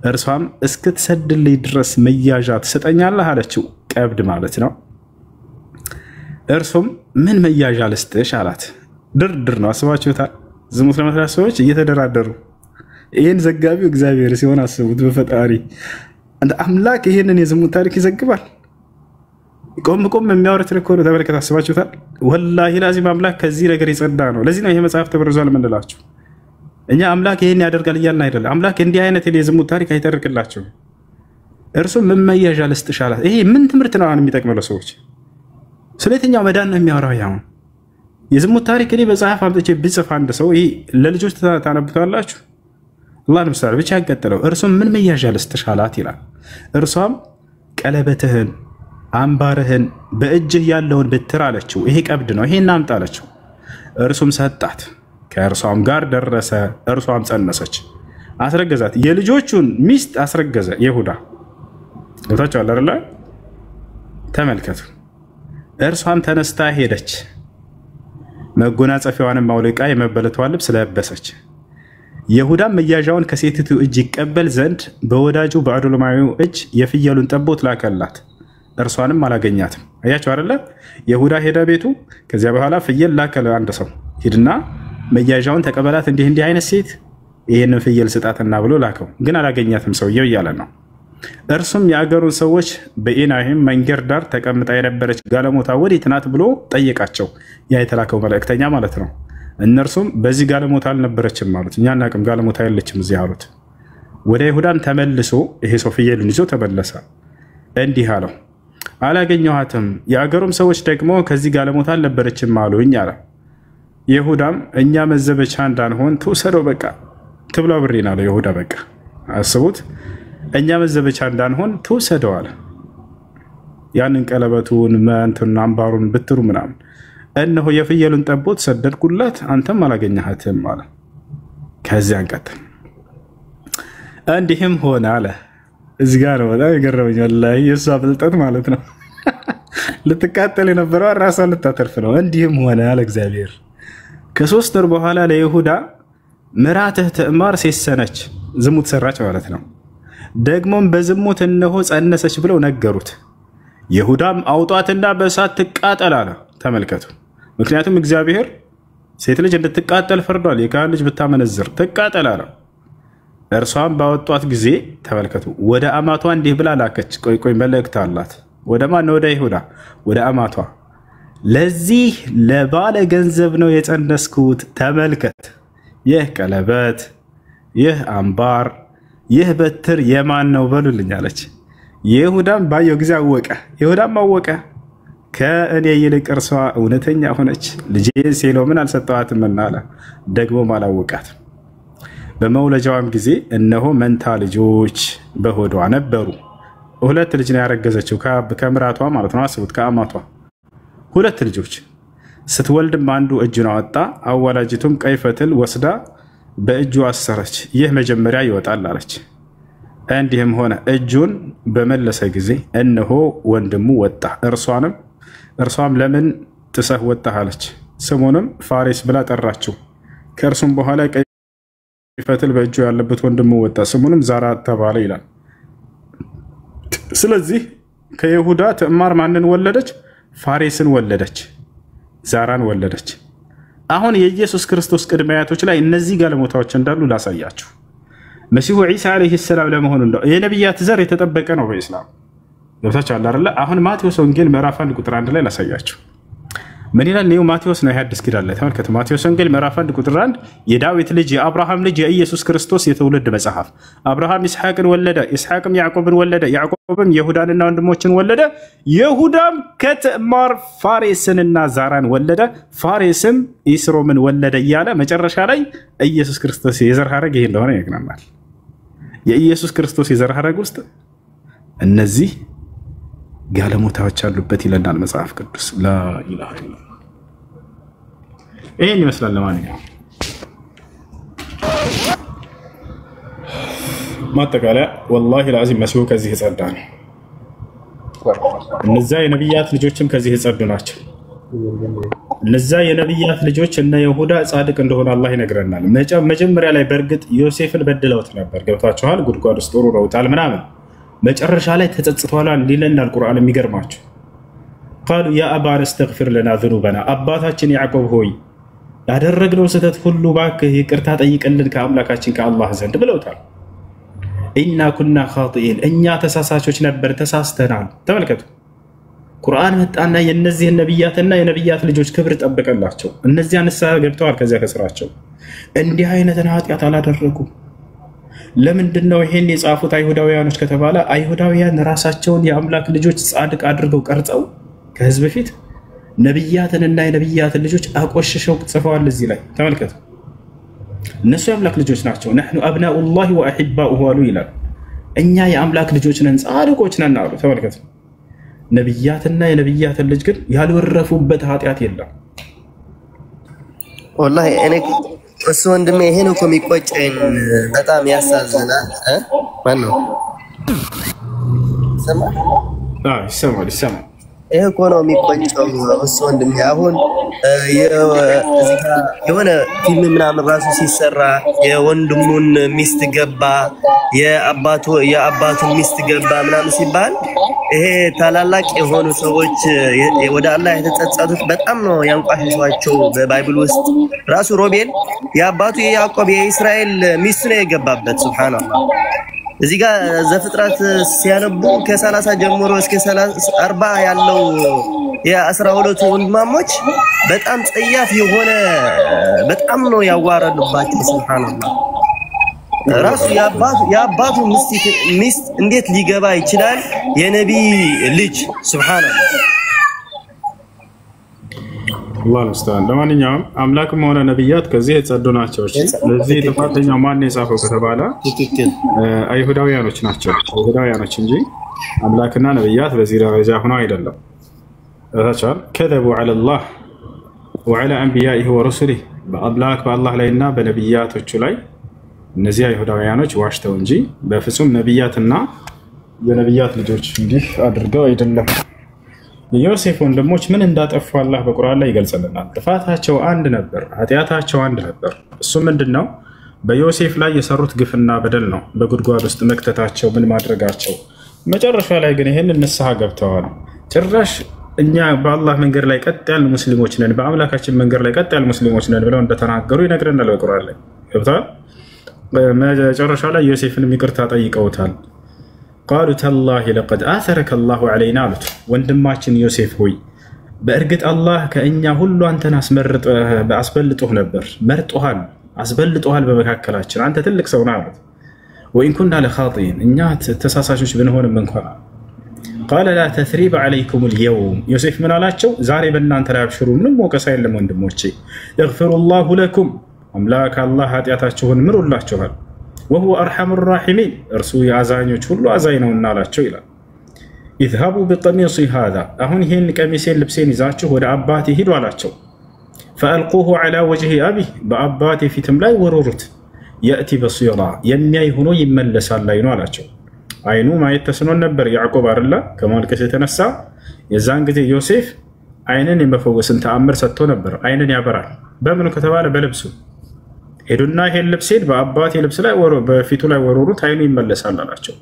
Speaker 2: እርሷም እስክትሰድልኝ ድረስ መያዣ ትሰጠኛለህ አለችው። ቀብድ ማለት ነው። እርሱም ምን መያዣ ልስጥሽ አላት። ድርድር ነው። አስባችሁታል? ዝሙት ለመስራት ሰዎች እየተደራደሩ። ይህን ዘጋቢው እግዚአብሔር ሲሆን አስቡት። በፈጣሪ እንደ አምላክ ይህንን የዝሙት ታሪክ ይዘግባል። ቆም የሚያወሩት እኮ ነው። ተመልከት። አስባችሁታል? ወላሂ ላዚም አምላክ ከዚህ ነገር የጸዳ ነው። ለዚህ ነው ይሄ መጽሐፍ ተበርዟል የምንላችሁ። እኛ አምላክ ይሄን ያደርጋል እያልን አይደለም። አምላክ እንዲህ አይነት የዝሙት ታሪክ አይተርክላቸውም። እርሱ ምን መያዣ ልስጥሽ አላት። ይሄ ምን ትምህርት ነው አሁን የሚጠቅመው ለሰዎች? ስለ የትኛው መዳን ነው የሚያወራው? ያሁን የዝሙት ታሪክ እኔ በመጽሐፍ አምጥቼ ብጽፍ አንድ ሰው ይሄ ለልጆች ታነብታላችሁ። አላህ ምሳሌ ብቻ ያቀጥለው። እርሱም ምን መያዣ ልስጥሽ አላት ይላል። እርሷም ቀለበትህን፣ አምባርህን፣ በእጅህ ያለውን ብትር አለችው። ይሄ ቀብድ ነው፣ ይሄን አምጣ አለችው። እርሱም ሰጣት። ከእርሷም ጋር ደረሰ። እርሷም ጸነሰች፣ አስረገዛት። የልጆቹን ሚስት አስረገዘ ይሁዳ። ገብታችኋል አይደል? ተመልከቱ። እርሷም ተነስታ ሄደች፣ መጎናጸፊያዋንም አውልቃ የመበለቷን ልብስ ለበሰች። ይሁዳም መያዣውን ከሴቲቱ እጅ ይቀበል ዘንድ በወዳጁ በአዶሎማዊው እጅ የፍየሉን ጠቦት ላከላት። እርሷንም አላገኛትም። አያችሁ አይደለ? ይሁዳ ሄደ ቤቱ። ከዚያ በኋላ ፍየል ላከለ አንድ ሰው፣ ሂድና መያዣውን ተቀበላት፣ እንዲህ አይነት ሴት ይህንን ፍየል ስጣትና ብሎ ላከው። ግን አላገኛትም ሰውየው እያለ ነው። እርሱም የአገሩን ሰዎች በኤናይም መንገድ ዳር ተቀምጣ የነበረች ጋለሞታ ወዴት ናት ብሎ ጠየቃቸው። ያ የተላከው መልእክተኛ ማለት ነው። እነርሱም በዚህ ጋለሞታ አልነበረችም አሉት። እኛ እናቅም፣ ጋለሞታ የለችም እዚህ አሉት። ወደ ይሁዳም ተመልሶ ይሄ ሰው ፍየሉን ይዞ ተመለሰ። እንዲህ አለው፣ አላገኘኋትም። የአገሩም ሰዎች ደግሞ ከዚህ ጋለሞታ አልነበረችም አሉኝ አለ። ይሁዳም እኛ መዘበቻ እንዳንሆን ትውሰደው በቃ ትብላ ብሬና አለ። ይሁዳ በቃ አስቡት፣ እኛ መዘበቻ እንዳንሆን ትውሰደው አለ። ያንን ቀለበቱን መንቱን አምባሩን ብትሩ ምናምን እነሆ የፍየሉን ጠቦት ሰደድኩላት፣ አንተም አላገኘሃትም አለ። ከዚያ አንቀጥል እንዲህም ሆነ አለ። እዚህ ጋር ነው በጣም የገረመኝ ወላሂ የእሷ ብልጠት ማለት ነው። ልትቃጠል የነበረው ራሷን ልታተርፍ ነው። እንዲህም ሆነ አለ እግዚአብሔር ከ3 ወር በኋላ ለይሁዳ ምራትህ ትዕማር ሴሰነች፣ ዝሙት ሰራች ማለት ነው። ደግሞም በዝሙት እነሆ ጸነሰች ብለው ነገሩት። ይሁዳም አውጧትና በእሳት ትቃጠል አለ። ተመልከቱ፣ ምክንያቱም እግዚአብሔር ሴት ልጅ እንድትቃጠል ፈርዷል። የካህን ልጅ ብታመነዝር ትቃጠል አለ። እርሷም ባወጧት ጊዜ ተመልከቱ፣ ወደ አማቷ እንዲህ ብላ ላከች። ቆይ መልእክት አላት። ወደ ማን? ወደ ይሁዳ፣ ወደ አማቷ። ለዚህ ለባለ ገንዘብ ነው የጸነስኩት። ተመልከት፣ ይህ ቀለበት፣ ይህ አምባር፣ ይህ በትር የማን ነው በሉልኝ አለች። ይሁዳም ባየው ጊዜ አወቀ። ይሁዳም አወቀ ከእኔ ይልቅ እርሷ እውነተኛ ሆነች፣ ልጄን ሴሎምን አልሰጠኋትምና አለ። ደግሞም አላወቃት። በመውለጃዋም ጊዜ እነሆ መንታ ልጆች በሆዷ ነበሩ። 2 ልጅ ነው ያረገዘችው ከምራቷ ማለት ነው። አስቡት፣ ከአማቷ 2 ልጆች ስትወልድም አንዱ እጁን አወጣ። አዋላጅቱም ቀይ ፈትል ወስዳ በእጁ አሰረች። ይህ መጀመሪያ ይወጣል አለች። እንዲህም ሆነ እጁን በመለሰ ጊዜ እነሆ ወንድሙ ወጣ። እርሷም ለምን ጥሰህ ወጣህ አለች። ስሙንም ፋሬስ ብላ ጠራችው። ከእርሱም በኋላ ቀይ ፈትል በእጁ ያለበት ወንድሙ ወጣ፣ ስሙንም ዛራ ተባለ ይላል። ስለዚህ ከይሁዳ ትዕማር ማንን ወለደች? ፋሬስን ወለደች፣ ዛራን ወለደች። አሁን የኢየሱስ ክርስቶስ ቅድመ አያቶች ላይ እነዚህ ጋለሞታዎች እንዳሉ ላሳያችሁ። መሲሁ ዒሳ አለይሂ ሰላም ለመሆኑ እንደው የነብያት ዘር የተጠበቀ ነው በእስላም ገብታችሁ አለ አይደል? አሁን ማቴዎስ ወንጌል ምዕራፍ 1 ቁጥር 1 ላይ ላሳያችሁ። ምን ይላል? ነው ማቴዎስ ነው የሐዲስ ኪዳን ላይ ተመልከቱ። ማቴዎስ ወንጌል ምዕራፍ 1 ቁጥር 1 የዳዊት ልጅ የአብርሃም ልጅ የኢየሱስ ክርስቶስ የትውልድ መጽሐፍ። አብርሃም ይስሐቅን ወለደ፣ ይስሐቅም ያዕቆብን ወለደ፣ ያዕቆብም ይሁዳንና ወንድሞችን ወለደ፣ ይሁዳም ከትዕማር ፋሬስንና ዛራን ወለደ፣ ፋሬስም ኢስሮምን ወለደ እያለ መጨረሻ ላይ ኢየሱስ ክርስቶስ የዘር ሐረግ ይሄ እንደሆነ ይነግረናል። የኢየሱስ ክርስቶስ የዘር ሐረግ ውስጥ እነዚህ ጋለሞታዎች አሉበት ይለናል መጽሐፍ ቅዱስ። ላ ኢላሃ ኢላላህ። ይሄን ይመስላል። ለማንኛውም ማጠቃለያ ወላሂ العظيم መሲሁ ከዚህ የጸዳ ነው። እነዛ የነብያት ልጆችም ከዚህ የጸዱ ናቸው። እነዛ የነብያት ልጆች እነ ይሁዳ ጻድቅ እንደሆነ አላህ ይነግረናል። መጀመሪያ ላይ በእርግጥ ዮሴፍን በድለውት ነበር። ገብታችኋል? ጉድጓድ ውስጥ ወርውረውታል ምናምን። መጨረሻ ላይ ተጸጽተዋል ይለናል ቁርአን። የሚገርማችሁ قالوا يا أبانا استغفر لنا ذنوبنا አባታችን ያዕቆብ ሆይ ያደረግነው ስህተት ሁሉ ባክህ ይቅርታ ጠይቅልን ከአምላካችን ከአላህ ዘንድ ብለውታል። ኢና ኩና ኻጢኢን እኛ ተሳሳቾች ነበር፣ ተሳስተናል። ተመልከቱ፣ ቁርአን መጣና የነዚህ ነብያትና የነብያት ልጆች ክብር ጠበቀላቸው። እነዚያ ንስሐ ገብተዋል ከዚያ ከስራቸው። እንዲህ አይነትን ኃጢአት አላደረጉም። ለምንድነው ይሄን የጻፉት አይሁዳውያኖች ከተባለ አይሁዳውያን ራሳቸውን የአምላክ ልጆች ጻድቅ አድርገው ቀርጸው ከህዝብ ፊት ነብያትንና የነብያትን ልጆች አቆሽሸው ጽፈዋል። እዚህ ላይ ተመልከቱ፣ እነሱ የአምላክ ልጆች ናቸው። نحن ابناء الله واحباؤه አሉ ይላል። እኛ የአምላክ ልጆች ነን፣ ጻድቆች ነን አሉ። ተመልከቱ፣ ነብያትና የነብያትን ልጅ ግን ያልወረፉበት ኃጢአት የለም።
Speaker 3: ወላሂ እኔ እሱ ወንድሜ ይሄን እኮ የሚቆጨኝ በጣም ያሳዝናል። ማን ነው ይሰማል? ይሄ እኮ ነው የሚቆጨው እሱ ወንድሜ። አሁን እዚህ ጋር የሆነ ፊልም ምናምን ራሱ ሲሰራ የወንድሙን ሚስት ገባ፣ የአባቱን ሚስት ገባ ምናምን ሲባል ይሄ ታላላቅ የሆኑ ሰዎች ወደ አላህ የተጸጸቱት በጣም ነው ያንቋሸሿቸው። በባይብል ውስጥ ራሱ ሮቤል የአባቱ የያዕቆብ የእስራኤል ሚስት ነው የገባበት። ሱብሃንአላህ። እዚህ ጋር ዘፍጥረት ሲያነቡ ከ30 ጀምሮ እስከ 40 ያለው የ12 ወንድማሞች በጣም ጸያፍ የሆነ በጣም ነው ያዋረዱባቸው። ሱብሃንአላህ። ራሱ ያባቱ ሚስት እንዴት ሊገባ ይችላል? የነቢ ልጅ ሱብሃንአላህ
Speaker 2: አላህ ይመስገን። ለማንኛውም አምላክም ሆነ ነብያት ከዚህ የጸዱ ናቸው። ለዚህ ጥፋተኛው ማን የጻፈው ከተባለ አይሁዳውያኖች ናቸው። አይሁዳውያኖች እንጂ አምላክና ነብያት በዚህ ደረጃ ሆነው አይደለም። ታቻል ከذبوا على الله وعلى انبيائه ورسله በአላህ ላይና በነብያቶቹ ላይ እነዚህ አይሁዳውያኖች ዋሽተው እንጂ በፍጹም ነብያትና የነብያት ልጆች እንዲህ አድርገው አይደለም። የዮሴፍ ወንድሞች ምን እንዳጠፉ አላህ በቁርአን ላይ ይገልጽልናል። ጥፋታቸው አንድ ነበር፣ ኃጢያታቸው አንድ ነበር። እሱ ምንድነው? በዮሴፍ ላይ የሰሩት ግፍና በደል ነው። በጉድጓድ ውስጥ መክተታቸው፣ ምን ማድረጋቸው። መጨረሻ ላይ ግን ይሄንን ንስሐ ገብተዋል። ጭራሽ እኛ በአላህ መንገድ ላይ ቀጥ ያልን ሙስሊሞች ነን፣ በአምላካችን መንገድ ላይ ቀጥ ያልን ሙስሊሞች ነን ብለው እንደተናገሩ ይነግረናል በቁርአን ላይ። ገብቷል? መጨረሻ ላይ ዮሴፍንም ይቅርታ ጠይቀውታል። قالوا تالله لقد آثرك الله علينا አሉት። ወንድማችን ዮሴፍ ሆይ በእርግጥ አላህ ከእኛ ሁሉ አንተን አስበልጦህ ነበር፣ መርጦሃል፣ አስበልጦሃል በመካከላችን አንተ ትልቅ ሰው ነህ አሉት። وإن كنا لخاطئين እኛ ተሳሳሾች ብንሆንም እንኳን قال لا تثريب عليكم اليوم ዮሴፍ ምን አላቸው? ዛሬ በእናንተ ላይ አብሽሩ፣ ምንም ወቀሳ የለም ወንድሞቼ። يغفر الله لكم አምላክ አላህ ኃጢአታችሁን ምሮላችኋል። وهو أرحم الراحمين እርሱ የአዛኞች ሁሉ አዛኝ ነውና አላቸው ይላል። اذهبوا بقميصي هذا አሁን ይሄን ቀሚሴን ልብሴን ይዛችሁ ወደ አባቴ ሂዱ አላቸው። فألقوه على وجه أبيه በአባቴ ፊትም ላይ ወረሩት። يأتي بصيرا የሚያይ ሆኖ ይመለሳል ላይ ነው አላቸው። አይኑ ማየት ተስኖን ነበር ያዕቆብ አይደለ? ከማልቀስ የተነሳ የዛን ጊዜ ዮሴፍ አይንን የመፈወስን ተአምር ሰጥቶ ነበር። አይንን ያበራል። በምን ከተባለ በልብሱ ሄዱና ይሄን ልብሴን በአባቴ ልብስ ላይ በፊቱ ላይ ወረሩት፣ አይኑ ይመለሳል አላቸው።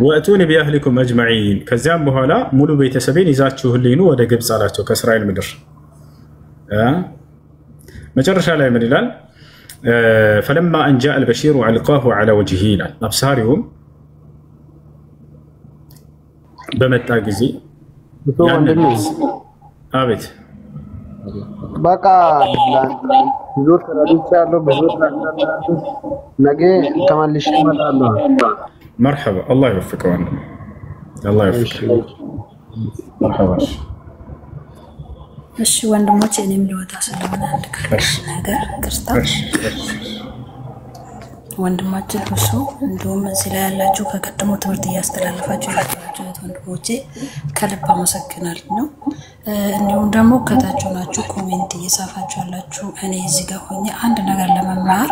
Speaker 2: ወአቱኒ ቢአህሊኩም አጅመዒን ከዚያም በኋላ ሙሉ ቤተሰቤን ይዛችሁልኝ ኑ ወደ ግብፅ አላቸው፣ ከእስራኤል ምድር። መጨረሻ ላይ ምን ይላል? فلما أن جاء البشير ألقاه على وجهه ይላል። አብሳሪውም በመጣ ጊዜ አቤት
Speaker 4: በቃ ብዙ ተራዲቻለሁ ብዙ ተራዲቻለሁ ነገ ተመልሼ እመጣለሁ።
Speaker 2: مرحبا الله يوفقك وانا الله يوفقك مرحبا
Speaker 5: እሺ ወንድሞቼ እኔም ልወጣ ስለሆነ አንድ ነገር ክርስታ ወንድማችን ሁሉ እንደውም እዚህ ላይ ያላችሁ ከቀደሙ ትምህርት እያስተላለፋችሁ ያላችሁ ወንድሞቼ ከልብ አመሰግናለሁ። እንዲሁም ደግሞ ከታችሁ ናችሁ ኮሜንት እየጻፋችሁ ያላችሁ እኔ እዚህ ጋር ሆኜ አንድ ነገር ለመማር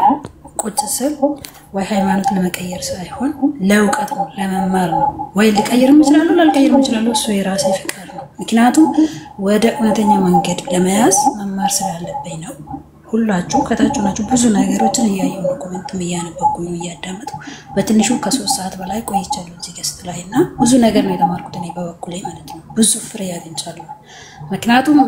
Speaker 5: ቁጭ ስል ወይ ሃይማኖት ለመቀየር ሳይሆን ለውቀት ነው፣ ለመማር ነው። ወይ ልቀይርም እችላለሁ ላልቀይርም እችላለሁ፣ እሱ የራሴ ፍቃድ ነው። ምክንያቱም ወደ እውነተኛ መንገድ ለመያዝ መማር ስላለብኝ ነው። ሁላችሁ ከታችሁ ናችሁ ብዙ ነገሮችን እያየሁ ነው፣ ኮሜንትም እያነበብኩ ነው፣ እያዳመጥኩ በትንሹ ከ3 ሰዓት በላይ ቆይቻለሁ እዚህ ገስት ላይና ብዙ ነገር ነው የተማርኩት እኔ በበኩሌ ማለት ነው። ብዙ ፍሬ ያገኝቻለሁ። ምክንያቱም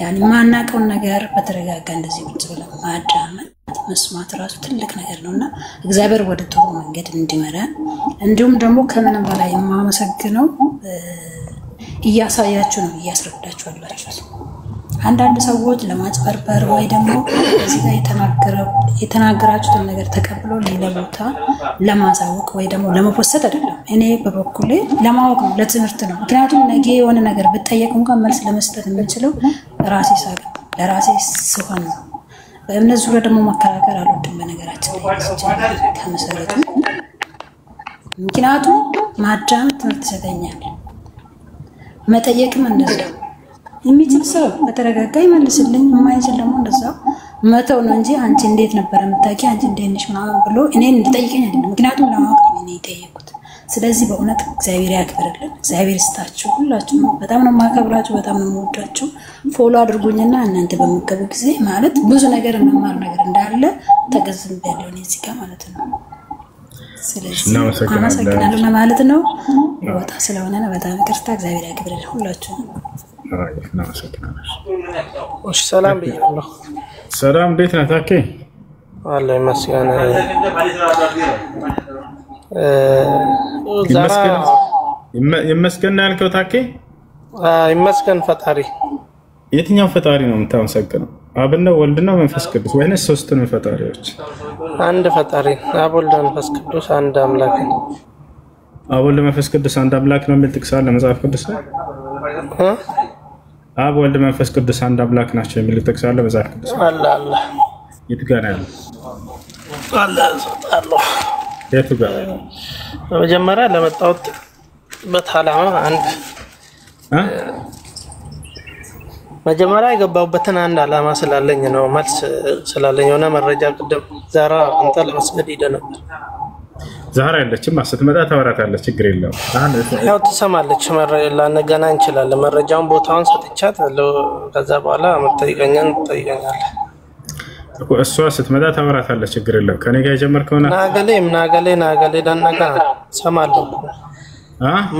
Speaker 5: ያኒ ማናቀው ነገር በተረጋጋ እንደዚህ ቁጭ ብለን ማዳመጥ መስማት ራሱ ትልቅ ነገር ነውና እግዚአብሔር ወደ ጥሩ መንገድ እንዲመራን እንዲሁም ደግሞ ከምንም በላይ የማመሰግነው እያሳያችሁ ነው እያስረዳችሁ አላችሁ። አንዳንድ ሰዎች ለማጭበርበር ወይ ደግሞ እዚህ ጋር የተናገራችሁትን ነገር ተቀብሎ ሌላ ቦታ ለማሳወቅ ወይ ደግሞ ለመወሰድ አይደለም። እኔ በበኩሌ ለማወቅ ነው፣ ለትምህርት ነው። ምክንያቱም ነገ የሆነ ነገር ብጠየቅ እንኳን መልስ ለመስጠት የምንችለው ራሴ ሳቅ ለራሴ ሲሆን ነው። በእምነት ዙሪያ ደግሞ መከራከር አልወድም በነገራችን ላይ ከመሰረቱ። ምክንያቱም ማዳመጥ ትምህርት ይሰጠኛል፣ መጠየቅም እንደዛው። የሚችል ሰው በተረጋጋ ይመልስልኝ፣ የማይችል ደግሞ እንደዛው መተው ነው እንጂ አንቺ እንዴት ነበር የምታውቂ አንቺ እንዴት ነሽ ምናምን ብሎ እኔን እንድጠይቀኝ አይደለም። ምክንያቱም ለማወቅ ነው እኔ የጠየቁት። ስለዚህ በእውነት እግዚአብሔር ያክብርልን፣ እግዚአብሔር ይስጣችሁ። ሁላችሁም በጣም ነው የማከብራችሁ፣ በጣም ነው የምወዳችሁ። ፎሎ አድርጉኝና እናንተ በመገቡ ጊዜ ማለት ብዙ ነገር መማር ነገር እንዳለ ተገንዝቤያለሁ እኔ እዚህ ጋር ማለት ነው። ስለዚህ አመሰግናለሁ ለማለት ነው። ወጣ ስለሆነ ነው በጣም ይቅርታ። እግዚአብሔር ያክብርልን ሁላችሁም።
Speaker 4: እሺ ሰላም ብያለሁ።
Speaker 2: ሰላም እንዴት ነህ ታኬ?
Speaker 4: አላህ ይመስገን።
Speaker 2: ይመስገን ያልከው ታኬ?
Speaker 4: ይመስገን ፈጣሪ።
Speaker 2: የትኛው ፈጣሪ ነው የምታመሰግነው? አብና ወልድና መንፈስ ቅዱስ ወይንስ ሶስቱንም ፈጣሪዎች?
Speaker 4: አንድ ፈጣሪ አብ ወልድ መንፈስ ቅዱስ አንድ አምላክ ነው።
Speaker 2: አብ ወልድ መንፈስ ቅዱስ አንድ አምላክ ነው የሚል ጥቅስ አለ መጽሐፍ ቅዱስ ላይ? አብ ወልድ መንፈስ ቅዱስ አንድ አምላክ ናቸው የሚል ጥቅስ አለ መጽሐፍ ቅዱስ ላይ?
Speaker 4: አለ
Speaker 2: የት ጋር ነው ያለው?
Speaker 4: አለ
Speaker 2: የት ጋር?
Speaker 4: በመጀመሪያ ለመጣሁት በታላማ አንድ መጀመሪያ የገባሁበትን አንድ አላማ ስላለኝ ነው። መልስ ስላለኝ ሆነ መረጃ ቅድም ዛራ አንተ ለመስገድ ሄደ ነበር።
Speaker 2: ዛራ ያለችም ስትመጣ ታወራታለች፣ ችግር የለውም።
Speaker 4: ያው ትሰማለች። ላንገና እንችላለን። መረጃውን ቦታውን ሰጥቻት ከዛ በኋላ ትጠይቀኛለህ
Speaker 2: እኮ እሷ ስትመጣ ታወራታለች፣ ችግር የለውም። ከኔ ጋር የጀመርከው
Speaker 4: ናገሌ ዳነጋ ሰማለሁ።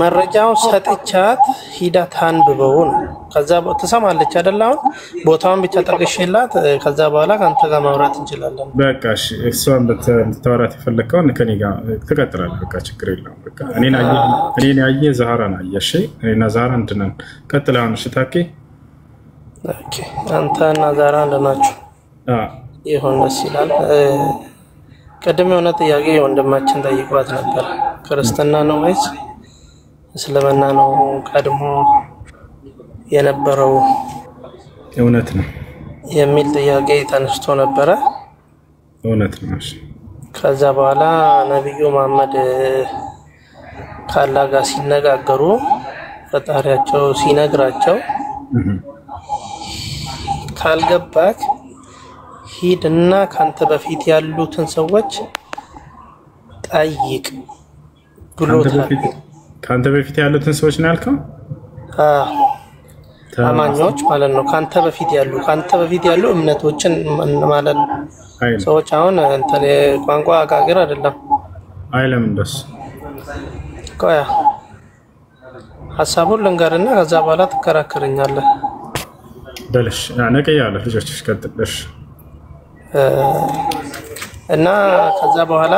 Speaker 4: መረጃውን ሰጥቻት ሂዳ ታንብበው ነው። ከዛ ትሰማለች አይደል? አሁን ቦታውን ብቻ ጠቅሼላት ከዛ በኋላ ካንተ ጋር ማውራት እንችላለን።
Speaker 2: በቃ እሺ፣ እሷን በተወራት የፈለከውን ከኔ ጋር ትቀጥላለህ። በቃ ችግር የለውም። በቃ እኔን ያየ ዛህራን አየ። እሺ፣ እኔና ዛህራ እንድነን ቀጥል። አሁን እሺ፣ ታውቂ
Speaker 4: ኦኬ። አንተና ዛህራ እንደናችሁ ይሁን፣ ደስ ይላል። ቀደም የሆነ ጥያቄ ወንድማችን ጠይቋት ነበር። ክርስትና ነው ወይስ እስልምና ነው ቀድሞ የነበረው?
Speaker 2: እውነት ነው
Speaker 4: የሚል ጥያቄ ተነስቶ ነበረ።
Speaker 2: እውነት ነው። እሺ፣
Speaker 4: ከዛ በኋላ ነብዩ መሐመድ ካላህ ጋር ሲነጋገሩ ፈጣሪያቸው ሲነግራቸው ካልገባክ ሂድና ካንተ በፊት ያሉትን ሰዎች ጠይቅ ብሎታል።
Speaker 2: ካንተ በፊት ያሉትን ሰዎች ነው ያልከው? አማኞች ማለት ነው። ካንተ በፊት ያሉ እምነቶችን ማለት ነው። ሰዎች አሁን እንተ ቋንቋ አጋግር አይደለም አይለም እንደሱ
Speaker 4: ቆያ ሐሳቡን ልንገርና ከዛ በኋላ ትከራከረኛለህ።
Speaker 2: በለሽ ነቀያለህ ልጆችሽ ቀጥልሽ
Speaker 4: እና ከዛ በኋላ